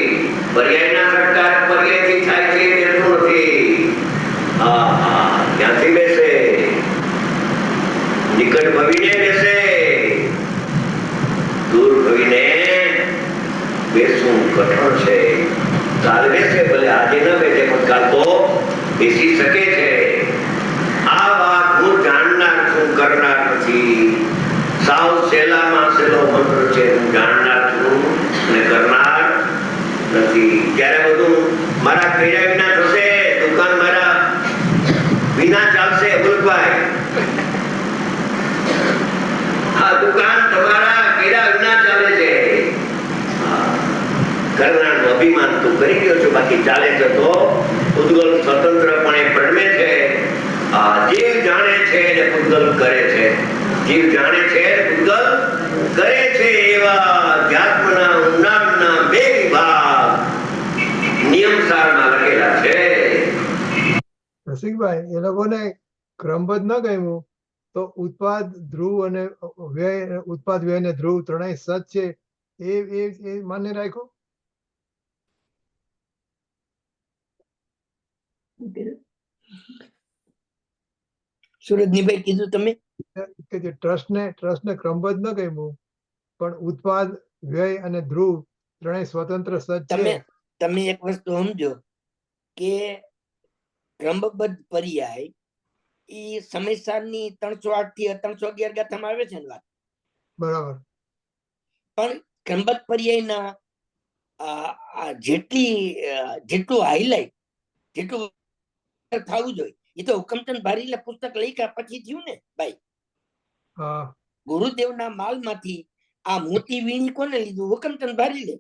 પર્યાયના સત્કાર પર્યાયથી થાય છે બેસતું નથી. ક્યાંથી બેસે? નિકટ ભવીને બેસે, દૂર ભવીને બેસવું કઠણ છે. કાલ બેસે, ભલે આજે ન બેસે પણ કાલ તો બેસી શકે છે. આ વાત હું જાણનાર છું, કરનાર નથી. સાવ સહેલામાં સહેલો મંત્ર છે, હું જાણનાર છું અને કરનાર નથી. ત્યારે બધું મારા કર્યા વિના થશે, દુકાન મારા વિના ચાલશે. અબુલભાઈ, આ દુકાન તમારા કર્યા વિના ચાલે છે. કરનારનું અભિમાન તું કરી ગયો છો, બાકી ચાલે છે તો પૂતગલ સ્વતંત્રપણે પ્રણમે છે. જીવ જાણે છે અને પૂતગલ કરે છે. જીવ જાણે છે, પૂતગલ કરે છે. એવા અધ્યાત્મના ઊંડાણના બે વિભાગ નિયમસારમાં લખેલા છે. રસિકભાઈ, એ લોકોને ક્રમબદ્ધ ન ગમ્યું તો ઉત્પાદ ધ્રુવ અને વ્યય, ઉત્પાદ વ્યય અને ધ્રુવ ત્રણેય સત છે એ માન્ય રાખ્યું. સુરજનીભાઈ કીધું તમે કે જે ટ્રસ્ટને ક્રમબદ્ધ ન ગમ્યું પણ ઉત્પાદ વ્યય અને ધ્રુવ ત્રણેય સ્વતંત્ર સત છે. તમે એક વસ્તુ સમજો કે ક્રમબદ્ધ પર્યાય ઈ સમયસારની 308 થી 311 ગાથામાં આવે છે ને વાત બરાબર. પણ ક્રમબદ્ધ પર્યાયના જેટલું હાઈલાઈટ જેટલું થવું જોઈએ એ તો હુકમચંદ ભારીલે પુસ્તક લખ્યા પછી થયું ને ભાઈ. ગુરુદેવના માલમાંથી આ મોતી વીણી કોને લીધું? હુકમચંદ ભારીલે.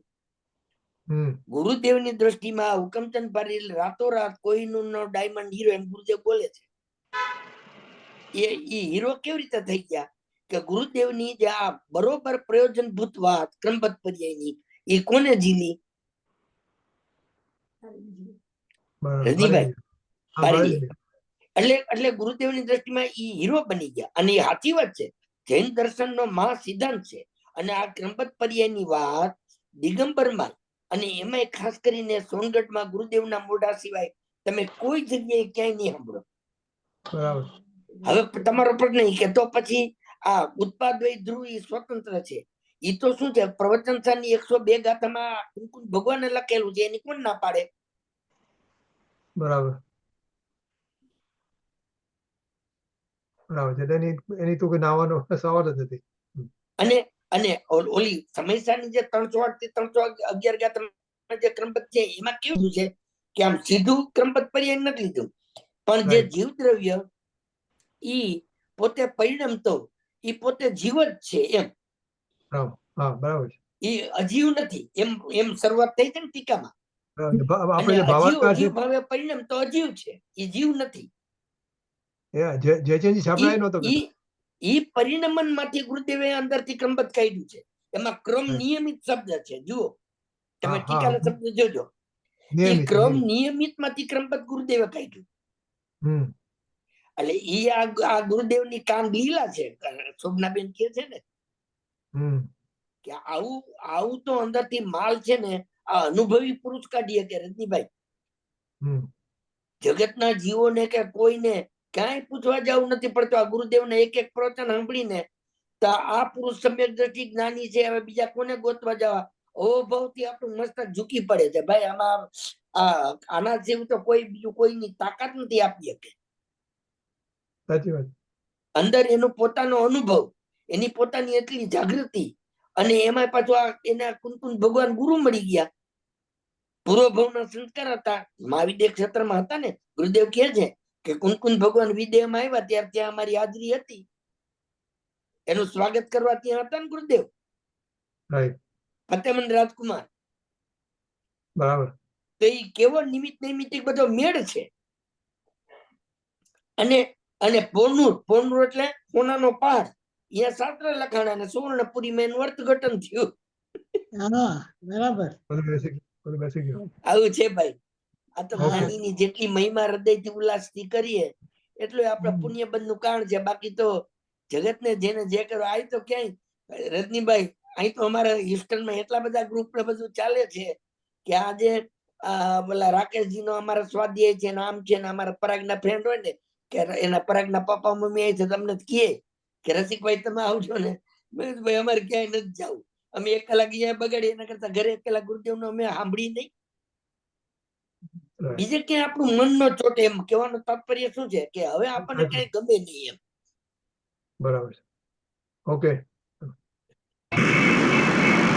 ગુરુદેવની દ્રષ્ટિમાં હુકમચંદ ભારીલ રાતોરાત કોઈનું ડાયમંડ હીરો એમ ગુરુદેવ બોલે છે. એ હીરો કેવી રીતે થઈ ગયા કે ગુરુદેવની જે આ બરોબર પ્રયોજનભૂત વાત ક્રમબદ્ધ પર્યાયની એ કોને ઝીલી? રજનીભાઈ. એટલે ગુરુદેવની દ્રષ્ટિમાં ઈ હીરો બની ગયા. અને એ સાચી વાત છે, જૈન દર્શનનો મહા સિદ્ધાંત છે. અને આ ક્રમબદ્ધ પર્યાયની વાત દિગંબરમાં અને એમાંય ખાસ કરીને સોનગઢમાં ગુરુદેવના મોઢા સિવાય તમે કોઈ જગ્યાએ ક્યાંય નહીં સાંભળો. બરાબર. હવે તમારો પ્રશ્ન નહીં કે તો પછી આ ઉત્પાદય ધ્રુવ ઈ સ્વતંત્ર છે. ઈ તો શું છે, પ્રવચન સારની 102 ગાથામાં કુમકુમ ભગવાને લખેલું છે, એની કોણ ના પાડે? બરાબર. બરાબર છે. એની તો કોઈ નાવાનો સવાલ જ નથી. અને અને ઓલી સમયસાની જે 308 થી 311 ગાથામાં જે ક્રમબદ્ધ છે એમાં કેવું છે કે આમ સીધું ક્રમબદ્ધ પર્યાય નથી લીધું, પણ જે Right. જીવ દ્રવ્ય ઈ પોતે પરિણમતો ઈ પોતે જીવ જ છે એમ, બરાબર. હા, બરાબર છે. ઈ અજીવ નથી એમ એમ શરૂઆત થઈ છે ને ટીકામાં. બરાબર. અને આપણે જે ભાવાત્મા છે અજીવ ભાવે પરિણમતો અજીવ છે, ઈ જીવ નથી. જે ચેન્જીસ આપણે નહોતો કહેતો. ઈ પરિણમન માંથી ગુરુદેવે અંદરથી ક્રમબદ્ધ કાઢ્યું છે. એમાં ક્રમ Right. નિયમિત શબ્દ છે, જુઓ તમે હા, હા. ટીકાના શબ્દ જોજો. ઈ નિયમિત, ક્રમ નિયમિત. નિયમિત માંથી ક્રમબદ્ધ ગુરુદેવે કાઢ્યું. હમ. એટલે ઈ આ ગુરુદેવની કામ લીલા છે. શોભનાબેન કહે છે ને હમ. કે આવું તો અંદરથી માલ છે ને આ અનુભવી પુરુષ કાઢીએ કે રજનીભાઈ. હમ. જગતના જીવોને કે કોઈને ક્યાંય પૂછવા જવું નથી પડતું. આ ગુરુદેવને એક એક પ્રવચન સાંભળીને તો આ પુરુષ સમ્યક દ્રષ્ટિ જ્ઞાની છે, હવે બીજા કોને ગોતવા જવા? અહોભાવથી આપણું મસ્તક ઝૂકી પડે છે. ભાઈ આમાં આના જેવું તો કોઈ બીજું કોઈની તાકાત નથી આપી શકે. સાચી વાત. અંદર એનો પોતાનો અનુભવ, એની પોતાની એટલી જાગૃતિ, અને એમાં પાછું આ એના કુંકુમ ભગવાન ગુરુ મળી ગયા. પૂર્વભવના સંસ્કાર હતા, મહાવિદ્ય ક્ષેત્રમાં હતા ને. ગુરુદેવ કહે છે કે કુંકુમ ભગવાન વિદેહમાં આવ્યા ત્યારે ત્યાં અમારી હાજરી હતી, એનું સ્વાગત કરવા ત્યાં હતા ને ગુરુદેવ. રાઈટ. ફતેમંદ રાજકુમાર. બરાબર. તો એ કેવો નિમિત્ત નૈમિત્તિક બધો મેળ છે. અને પોરનુર એટલે સોનાનો પહાડ, અહીંયા શાસ્ત્ર લખાણા અને સુવર્ણપુરીમાં એનું અર્થઘટન થયું. હા, બરાબર. બધું બેસી ગયું. આવું છે ભાઈ. આ તો Okay. જ્ઞાનીની જેટલી મહિમા હૃદયથી ઉલ્લાસથી કરીએ એટલું આપણે પુણ્યબંધ નું કારણ છે. બાકી તો જગતને જેને જે કરો, આ તો ક્યાંય રજનીભાઈ, અહીં તો અમારા હ્યુસ્ટનમાં એટલા બધા ગ્રુપ ને બધું ચાલે છે કે આજે પેલા રાકેશજી નો અમારા સ્વાધ્યાય છે ને આમ છે ને, અમારા પરાગના ફ્રેન્ડ હોય ને કે એના પરાગના પપ્પા મમ્મી આવી છે, તમને કહે કે રસિકભાઈ તમે આવજો ને. મેં કીધું ભાઈ અમારે ક્યાંય નથી જવું, અમે 1 કલાક અહીંયા બગાડી, એના કરતા ઘરે 1 કલાક ગુરુદેવ નો અમે સાંભળી નહીં. Right. બીજે ક્યાંય આપણું મન નો ચોટે. એમ કહેવાનું તાત્પર્ય શું છે કે હવે આપણને કઈ ગમે નહીં એમ. બરાબર છે. ઓકે.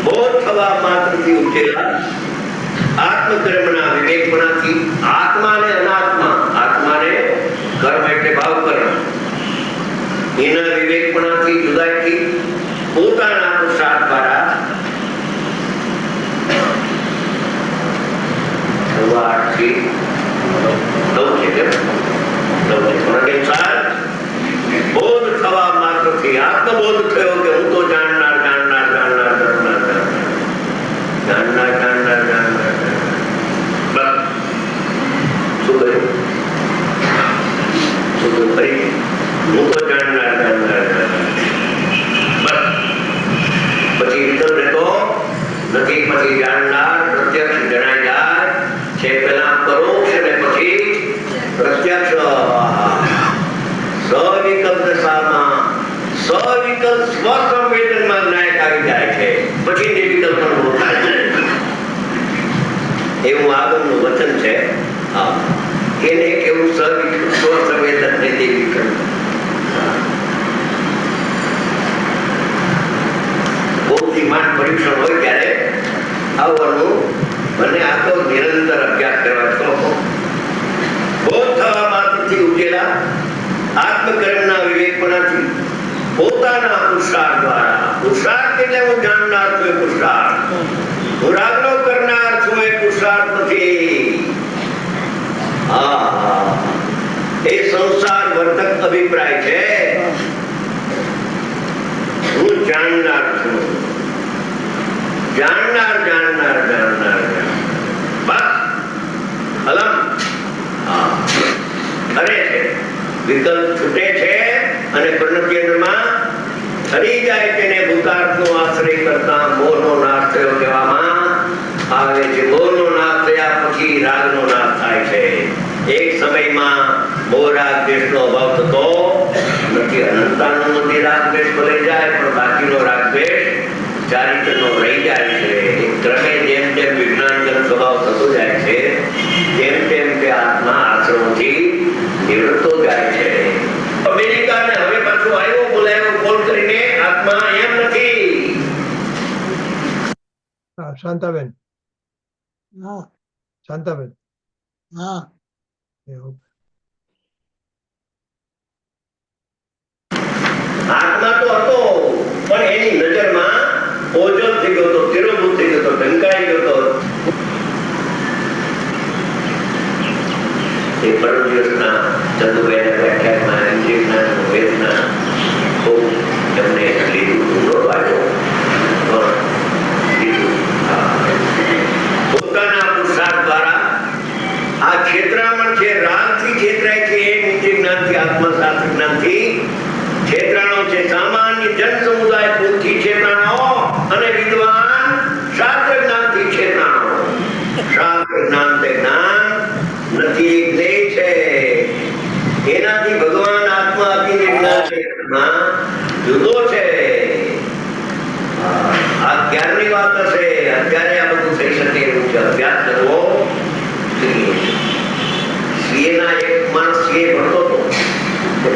બોધ થવા માત્રથી ઉઠેલા આત્મકર્મના વિવેકપણાથી આત્માને અનાત્મા, આત્માને કર્મ એટલે ભાવ કર્મ, એના વિવેકપણાથી જુદાઈથી પોતાના પુરુષાર્થ દ્વારા સવારથી બોધ થવા માત્રથી આત્મબોધ થયો કે હું તો જાણનાર જાણનાર જાણનાર જાણનાર જાણનાર જાણનાર જાણનાર. બસ શું કહ્યું? શું કહ્યું? ફરી હું તો જાણનાર જાણનાર જાણનાર. બસ પછી વિકલ્પ રહેતો નથી. પછી જાણનાર પ્રત્યક્ષ જણાઈ જાય છે. પેલા પરોક્ષ અને પછી પ્રત્યક્ષ. સવિકલ્પ દશામાં સવિકલ્પ સ્વસંવેદનમાં નાયક આવી જાય છે, પછી નિર્વિકલ્પ અનુભવ થાય છે. એવું આગળનું વચન છે. એને કેવું સ્વસંવેદન ને નિર્વિકલ્પ. બુદ્ધિમાન પરીક્ષણ હોય ત્યારે આવવાનું. મને આ તો નિરંતર અભ્યાસ કરવા શોખ. બોધ થવા માત્રથી ઉઠેલા આત્મકર્મના વિવેકપણાથી પોતાના પુરુષાર્થ દ્વારા, પુરુષાર્થ એટલે હું જાણનાર છું એ પુરુષાર્થ, હું રાગનો કરનાર છું એ પુરુષાર્થ નથી. એ સંસાર વર્ધક અભિપ્રાય છે. હું જાણનાર છું, જાણનાર જાણનાર જાણનાર. બસ અલમ અરે છે. વિકલ્પ છૂટે છે અને પરિણતિમાં ઠરી જાય તેને ભૂતાર્થનો આશ્રય કરતા મોહનો નાશ થયો કહેવામાં આવે છે. મોરનો નાદ થયા પછી રાગનો નાદ થાય છે. એક સમયમાં મોહ રાગ દ્વેષનો અભાવ થતો નથી. અનંતાનો નથી રાગ દ્વેષ ભલે જાય, પણ બાકીનો રાગ દ્વેષ ચારિત્રનો રહી જાય છે. ક્રમે જેમ જેમ વિજ્ઞાનગત સ્વભાવ થતો જાય છે, તેમ તેમ તે આત્મા આશ્રમથી નિવૃત્તો જાય છે. અમેરિકાને હવે પાછું આવ્યો, બોલાયો ફોન કરીને, આત્મા એમ નથી. હા, શાંતાબેન, હા શાંતાબેન. હા એવું. આત્મા તો હતો, પણ એની નજરમાં ઓજલ થઈ ગયો હતો, તિરોભૂત થઈ ગયો હતો, ઢંકાઈ ગયો હતો. એ પરમ દિવસના ચંદુભાઈના વ્યાખ્યાનમાં ઇન્દ્રિયના વેદના ખૂબ એમને લીધું. ઊંડો આવ્યો પણ લીધું. પોતાના પુરુષાર્થ દ્વારા આ છેતરામણ છે, રાગથી છેતરાય છે, એ નીતિ જ્ઞાનથી, આત્મશાસ્ત્ર જ્ઞાનથી છેતરાણો છે. સામાન્ય જન સમુદાય ભૂલથી છેતરાણો અને વિદ્વાન શાસ્ત્ર જ્ઞાનથી છેતરાણો. શાસ્ત્ર જ્ઞાન તે જ્ઞાન નથી, જ્ઞેય છે. એનાથી ભગવાન આત્મા અતિ જ્ઞાન જુદો છે. આ ક્યારની વાત હશે, અત્યારે આ બધું થઈ શકે એવું છે. અભ્યાસ કરવો જોઈએ. સીએ ના એક માણસ સીએ ભણતો હતો,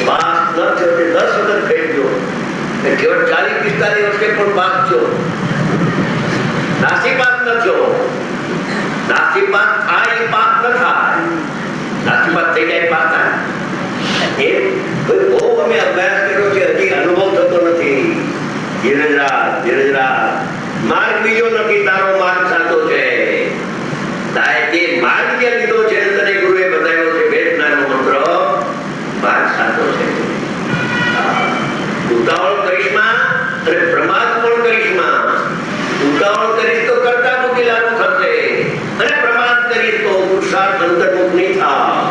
પાસ ન થયો તે 10 વખત ફેલ ગયો. કેવળ 40-45 વર્ષે પણ પાસ થયો. નાસીપાસ ન થયો. નાસીપાસ થાય એ પાસ ન થાય. નાસીપાસ થઈ જાય પાસ થાય. એ બહુ અમે અભ્યાસ કર્યો છે, હજી અનુભવ થતો નથી. ધીરજરાજ માર્ગ બીજો નથી, તારો માર્ગ સાચો છે. તે માર્ગ જે લીધો છે તને ગુરુએ બતાવ્યો છે, વેદનાનો મંત્ર માર્ગ સાચો છે. ઉતાવળ કરીશમાં અને પ્રમાદ પણ કરીશમાં. ઉતાવળ કરીશ તો કરતા મૂકી લાગુ થશે, અને પ્રમાદ કરીશ તો પુરુષાર્થ અંતર્મુખ નહીં થાય.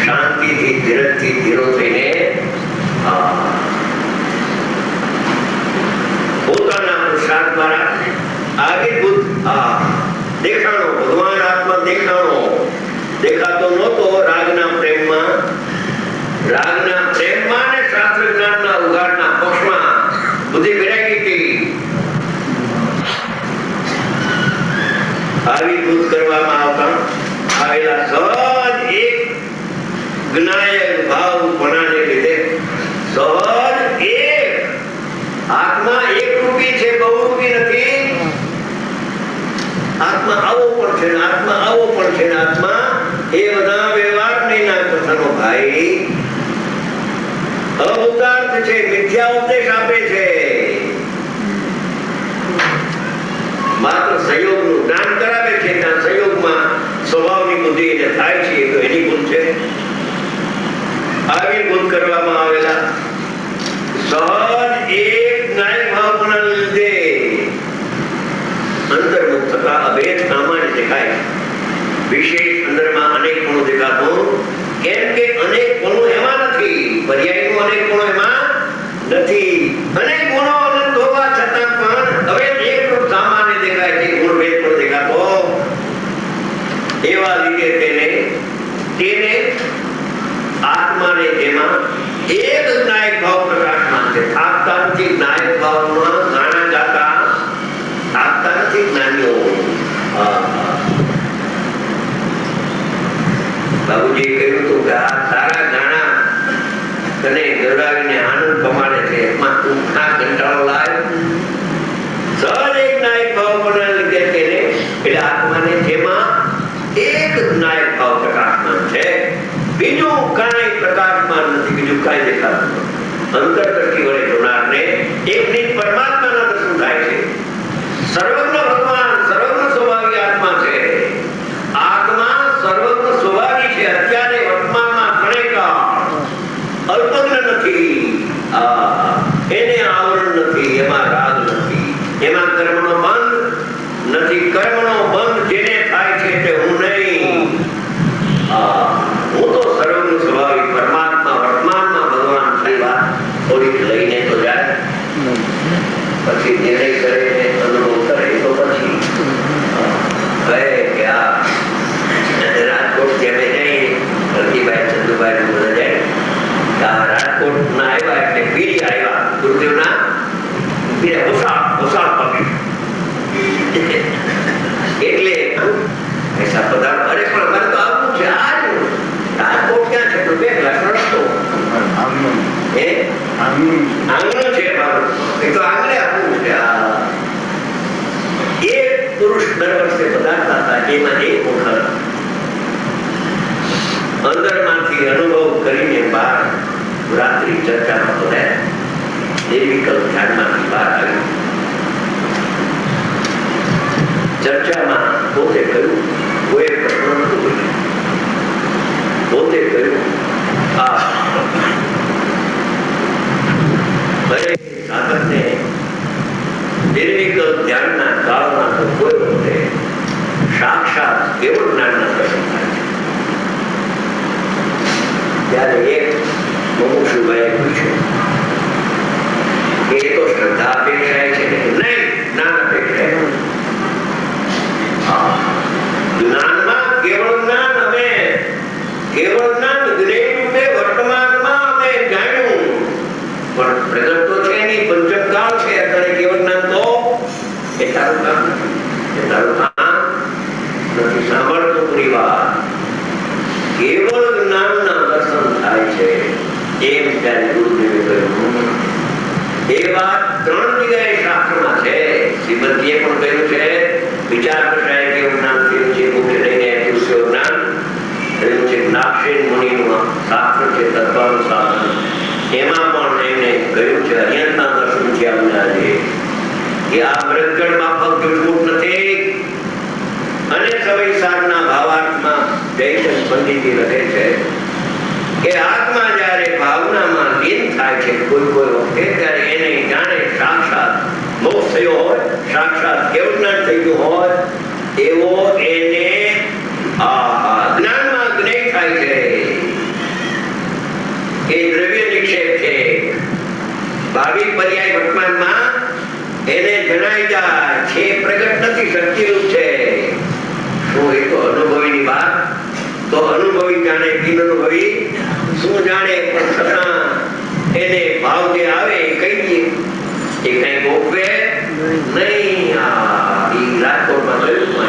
શાંતિથી ધીરજથી ધીરો થઈને પોતાના પુરુષાર્થ દ્વારા આગેભૂત દેખાણો, ભગવાન આત્મા દેખાણો. દેખાતો નહોતો રાગના પ્રેમમાં ને શાસ્ત્ર જ્ઞાનના ઉઘાડના પક્ષમાં બુદ્ધિ વિરાગી હતી. આવિર્ભૂત કરવામાં આવેલા સહજ એક જ્ઞાયક ભાવપણાને લીધે સહજ એક આત્મા એક રૂપી છે, બહુરૂપી નથી. આત્મા આવો પણ છે ને આત્મા આવો પણ છે ને આત્મા એ બધા વ્યવહાર નહીં ના કથનો ભાઈ અવતાર્થ છે, મિથ્યા ઉપદેશ આપે છે. માત્ર સંયોગનું જ્ઞાન કરાવે છે, ત્યાં સંયોગમાં સ્વભાવની બુદ્ધિ એને થાય છે, તો એની ભૂલ છે. આવિર્ભૂત કરવામાં આવેલા સહજ એક જ્ઞાન ભાવના લીધે અંતર્મુખ થતા અભેદ સામાન્ય દેખાય. વિશેષ અંદરમાં અનેક ગુણો દેખાતો, કેમ કે અનેક ગુણો એમાં નથી, પર્યાયનું અનેક ગુણો એમાં નથી. અનેક ગુણો અનંત હોવા છતાં પણ હવે એકરૂપ સામાન્ય દેખાય છે, ગુણભેદ પણ દેખાતો. એવા લીધે તેને આત્માને જેમાં એક જ્ઞાયક ભાવ પ્રકાશમાં છે. આપતા નથી જ્ઞાયક ભાવમાં ગાણા ગાતા આપતા નથી જ્ઞાનીઓ. બાબુજી કહ્યું હતું કે આ સારા ગાણા તને ગરડાવીને આનંદ પમાડે છે, એમાં તું ના કંટાળો લાય. સહજ એક જ્ઞાયક ભાવ પણ લીધે તેને એટલે આત્માને જેમાં એક જ્ઞાયક ભાવ પ્રકાશમાં છે, બીજું કાંઈ પ્રકાશમાં નથી, બીજું કાંઈ દેખાતું નથી. અંતરદ્રષ્ટિ વડે જોનારને એકની પરમાત્માના દર્શન થાય છે. સર્વજ્ઞ ભગવાન સર્વજ્ઞ સ્વભાવી આત્મા છે. આત્મા સર્વજ્ઞ સ્વભાવી છે. અત્યારે વર્તમાનમાં ઘણેકાળ અલ્પજ્ઞ નથી, એને આવરણ નથી, એમાં રાગ નથી, એમાં કર્મનો બંધ નથી. કર્મનો બંધ જેને થાય છે તે હું નહીં. હું તો સર્વજ્ઞ સ્વભાવી પરમાત્મા વર્તમાનમાં ભગવાન થઈ વાત થોડીક લઈને તો જાય, પછી નિર્ણય કરે અનુભવ કરે તો પછી રાજકોટના આવ્યા એટલે પીડી આવ્યા ગુરુદેવના ઓસાળ પક્ષ એટલે પૈસા પદાર્થ અરે પણ અમારે તો આવવું છે રાજકોટ ક્યાં છે તો 2 કલાક રસ્તો આંગણું છે મારું એ તો આંગણે આપવું છે એક પુરુષ દર વર્ષે પધારતા હતા એમાં એક વખત અંદરમાંથી અનુભવ કરીને બહાર રાત્રિ ચર્ચામાં પધાર્યા એ વિકલ્પ ધ્યાનમાંથી બહાર આવ્યું ચર્ચામાં પોતે કહ્યું કોઈ પ્રશ્ન નહોતું પૂછ્યું પોતે કહ્યું સાધકને નિર્વિકલ્પ ધ્યાનના કાળમાં તો કોઈ વખતે સાક્ષાત કેવળ જ્ઞાનના દર્શન થાય છે ત્યારે એક મુમુક્ષુભાઈએ પૂછ્યું કે એ તો શ્રદ્ધા અપેક્ષાય છે નહીં જ્ઞાન અપેક્ષાય જ્ઞાનમાં કેવળ જ્ઞાન અમે કેવળ જ્ઞાન જ્ઞેય રૂપે વર્તમાનમાં અમે જાણ્યું પણ પ્રગટ તો છે નહીં પંચમકાળ છે અત્યારે કેવળ જ્ઞાન તો એ તારું કામ નથી એ તારું કામ નથી સાંભળતો પૂરી વાત કેવળ જ્ઞાનના દર્શન થાય છે એમ ત્યારે ગુરુદેવે કહ્યું એ વાત 3 જગ્યાએ શાસ્ત્રમાં છે શ્રીમતીએ પણ કહ્યું છે વિચાર કશાય કેવું જ્ઞાન થયું છે મુખ્ય લઈને દૃશ્ય જ્ઞાન થયું છે નાક્ષેન મુનિનું શાસ્ત્ર છે તત્વાનુસાર એમાં પણ એમને કહ્યું છે અર્યંતના દર્શન છે અમને કે આ મૃતગણમાં ફક્ત જૂઠ નથી અને સવૈસારના ભાવાર્થમાં જયચંદ પંડિતજી લખે છે કે આત્મા જ્યારે ભાવનામાં લીન થાય છે કોઈ વખતે ત્યારે એને જાણે સાક્ષાત મોક્ષ થયો હોય સાક્ષાત કેવું જ્ઞાન થઈ ગયું હોય એવો એને જ્ઞાનમાં જ્ઞેય થાય છે એ દ્રવ્ય નિક્ષેપ છે ભાવિ પર્યાય વર્તમાનમાં એને જણાઈ જાય છે પ્રગટ નથી શક્તિરૂપ છે શું એ તો અનુભવીની વાત તો અનુભવી જાણે બિન અનુભવી શું જાણે પણ છતાં એને ભાવ જે આવે એ કહી દે એ કઈ ગોપવે નહીં રાજકોટમાં જોયું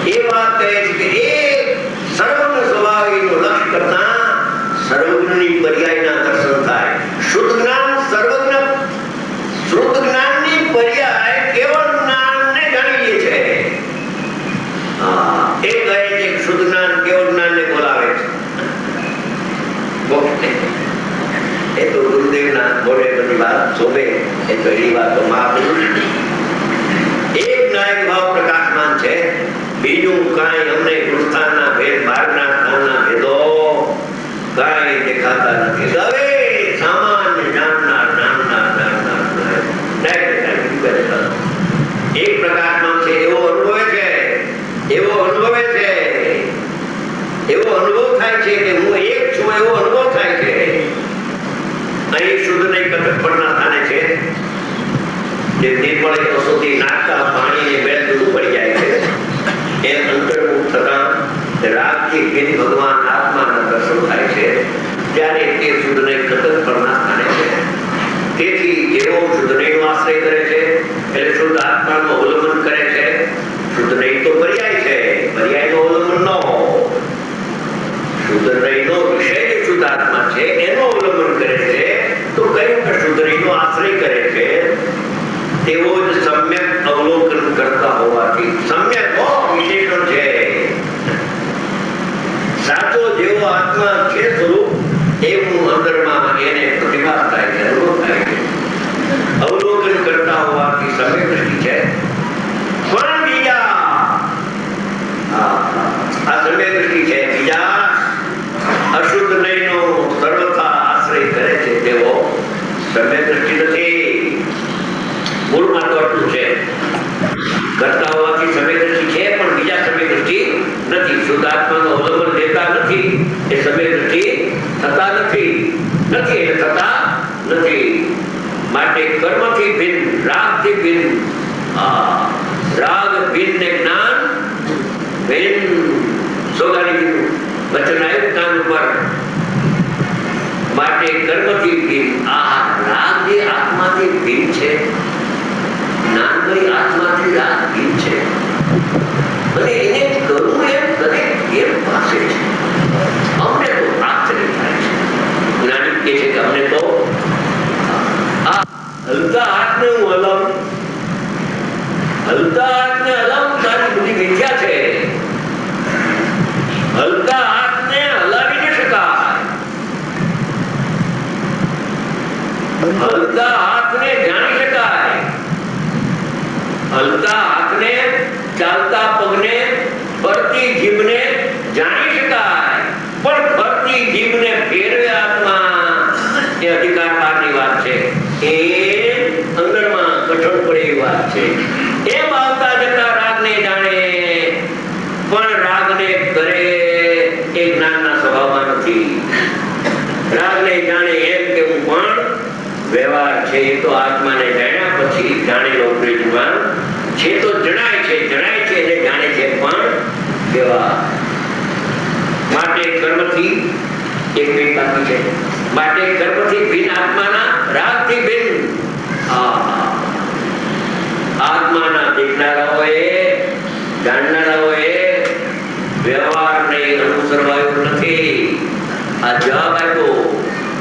એ વાત કહે છે કે એ સર્વજ્ઞ સ્વભાવીનું લક્ષ્ય કરતા સર્વજ્ઞની પર્યાયના દર્શન થાય શુદ્ધ જ્ઞાન સર્વજ્ઞ શુદ્ધ જ્ઞાનની પર્યાય કેવળ જ્ઞાનને જાણી લે છે એ કહે છે શુદ્ધ જ્ઞાન કેવળ જ્ઞાનને બોલાવે છે એ તો ગુરુદેવના બોલે બધી વાત શોભે એ તો એની વાત તો મહાપુરુષ એક નાયક ભાવ પ્રકાશમાન છે બીજું કાંઈ અમને કૃષ્ણના ભેદ બહારના સ્થાનના ભેદો કાંઈ દેખાતા નથી હવે સામાન્ય જાણનાર એક પ્રકાશમાન છે એવો અનુભવે છે એવો અનુભવ થાય છે કે હું એક છું એવો અનુભવ થાય છે અહીં શુદ્ધ નહીં કટક પડના સ્થાને છે જે નિર્મળ વસ્તુથી નાખતા પાણીને બેલ દૂર પડી જાય છે એ અંતર્મુખ થતા રાગથી ભીન ભગવાન આત્માના દર્શન થાય છે ત્યારે તે શુદ્ધ નહીં કટક પડના સ્થાને છે તેથી જેવો શુદ્ધ નહીંનો આશ્રય કરે છે એટલે શુદ્ધ આત્માનું અવલંબન કરે છે શુદ્ધ નહીં તો પર્યાય છે પર્યાયનો અવલંબન ન હોય શુદ્ધ નહીંનો વિષય શુદ્ધ આત્મા છે એનો અવલંબન કરે છે તો કયું કે શુદ્ધ નહીંનો આશ્રય કરે છે તેવો જ સમ્યક અવલોકન કરતા હોવાથી સમ્યક વિશેષણ છે સાચો જેવો આત્મા છે સ્વરૂપ એવું અંદરમાં એને પ્રતિભાસ થાય છે અનુભવ થાય છે અવલોકન કરતા હોવાથી સમ્યક દ્રષ્ટિ છે પણ બીજા આ સમ્યક દ્રષ્ટિ છે બીજા અશુદ્ધ નહીંનો સર્વથા આશ્રય કરે છે તેવો સમ્યક દ્રષ્ટિ નથી મૂળમાં તો આટલું છે કરતા હોવાથી સમ્યક દ્રષ્ટિ છે પણ બીજા સમ્યક દ્રષ્ટિ નથી શુદ્ધ આત્માનું અવલંબન લેતા નથી એ સમ્યક દ્રષ્ટિ થતા નથી એટલે થતા નથી માટે કર્મથી ભિન્ન રાગથી ભિન્ન રાગ ભિન્ન ને જ્ઞાન ભિન્ન સોગાની દીધું વચન આવ્યું કાન ઉપર માટે કર્મથી ભિન્ન. આ રાગ જે આત્માથી ભિન્ન છે, જ્ઞાનમય આત્માથી રાગ ભિન્ન છે, અને એને કરવું એમ દરેક એમ પાસે છે. અમને તો આશ્ચર્ય થાય છે. જ્ઞાની કહે છે કે અમને તો આ હલકા હાથને હું હલાવું, હલકા હાથને હલાવું તારી બધી મિથ્યા છે. હલકા હાથને હલાવી ન શકાય, હલકા હાથને જાણી શકાય, હલકા હાથને, ચાલતા પગને, ફરતી જીભને જાણી શકાય, પણ ફરતી જીભને ફેરવે આત્મા એ અધિકાર બહારની વાત છે. એ અંદરમાં કઠણ પડે એવી વાત છે. એમ આવતા જતા રાગને જાણે, પણ રાગને કરે એ જ્ઞાનના સ્વભાવમાં નથી. રાગને જાણે એમ કેવું પણ વ્યવહાર છે. એ તો આત્માને જાણ્યા પછી જાણેલો પ્રજ્ઞાન છે તો જણાય છે એને જાણે છે પણ વ્યવહાર. માટે કર્મથી એક ભિન્ન બાકી છે. માટે કર્મથી ભિન્ન આત્માના રાગથી ભિન્ન આત્માના દેખનારાઓએ, જાણનારાઓએ વ્યવહારને અનુસરવાયો નથી. આ જવાબ આપ્યો.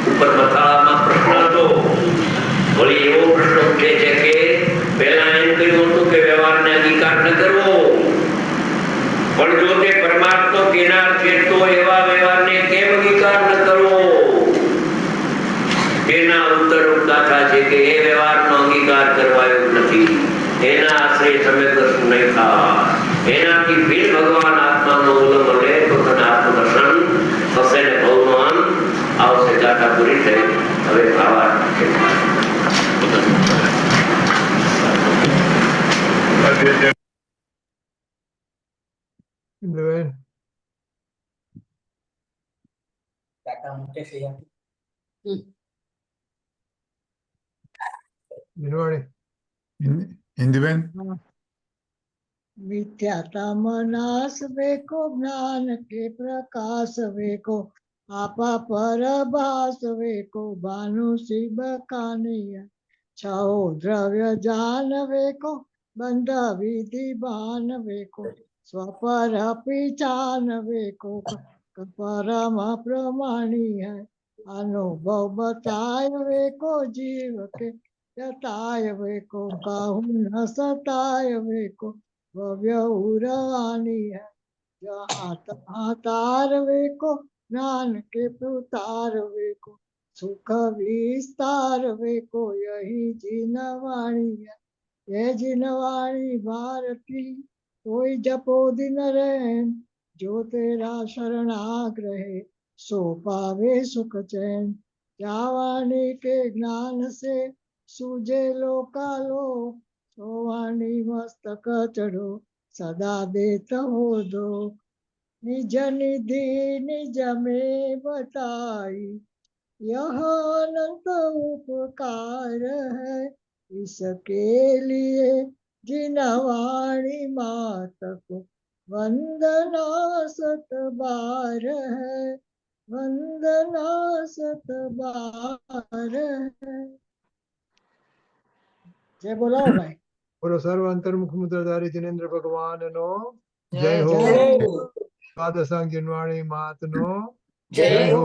ઉપર મથાળામાં પ્રશ્ન હતો, વળી એવો પ્રશ્ન ઉઠે છે કે પહેલા એમ કહ્યું હતું કે વ્યવહારને અંગીકાર ન કરવો, પણ જો તે પરમાત્મા કેનાર છે તો એવા વ્યવહારને કેમ અંગીકાર ન કરવો? તેના ઉત્તર દાખલા છે કે એ વ્યવહારનો અંગીકાર કરવાયો નથી. એના આશ્રય સમગ્ર નહીં થાય. એનાથી ભિન્ન ભગવાન આત્માનો ઉલ્લંઘન લે તો તને આત્મદર્શન થશે ને ભવનો અંત આવશે. ગાથા પૂરી થઈ. હવે ભાવાર્થ છે. ઇન્દ્રબેન, દિનવાણી, ઇન્દુબેન, मिथ्यातम नाश वेको ज्ञान के प्रकाश वेको आपा पर भास वेको भानु शिव कानिया छो द्रव्य जान वेको बंध विधि भान वेको स्वपर पिचान वेको परम प्रमाणी है अनुभव बताय वेको जीव के जताय वेको काहू न सताय वेको भव्य उरानी है जहाँ तार वेको ज्ञान के प्रतार वेको सुख विस्तार वेको यही जिनवाणी है. ये जिनवाणी भारती कोई जपो दिन रैन जो तेरा शरणाग्रहे सो पावे सुख चैन. जावाणी के ज्ञान से सूझे लोकालोक सोवाणी मस्तक चढ़ो सदा देत हो दो. निज निधि निज में बताई यह अनंत उपकार है. इसके लिए जिनवाणी मात को वंदना सत बार है. वंदना सत बार है. जय बोलो भाई. બોલો સર્વ અંતર્મુખ મુદ્રાધારી જિનેન્દ્ર ભગવાનનો જય હો. દ્વાદશાંગ જિનવાણી માતનો જય હો.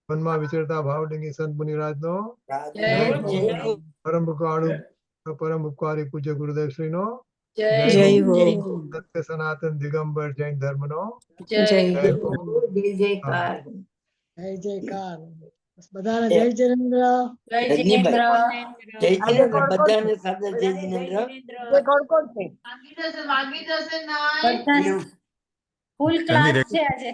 મનમાં વિચરતા ભાવલિંગી સંત મુનિરાજનો પરમ કૃપાળુ પરમ ઉપકારી પૂજ્ય ગુરુદેવ શ્રીનો જય હો. સત્ય સનાતન દિગંબર જૈન ધર્મનો જય જય જય હો. જયકાર. जय जयकार. બધાને જય જિનેન્દ્ર. જય રજનીભાઈ. જિનેન્દ્ર. જય જિનેન્દ્ર. બધાને સાદર જય જિનેન્દ્ર. કોણ કોણ છે? ફૂલ ક્લાસ છે આજે.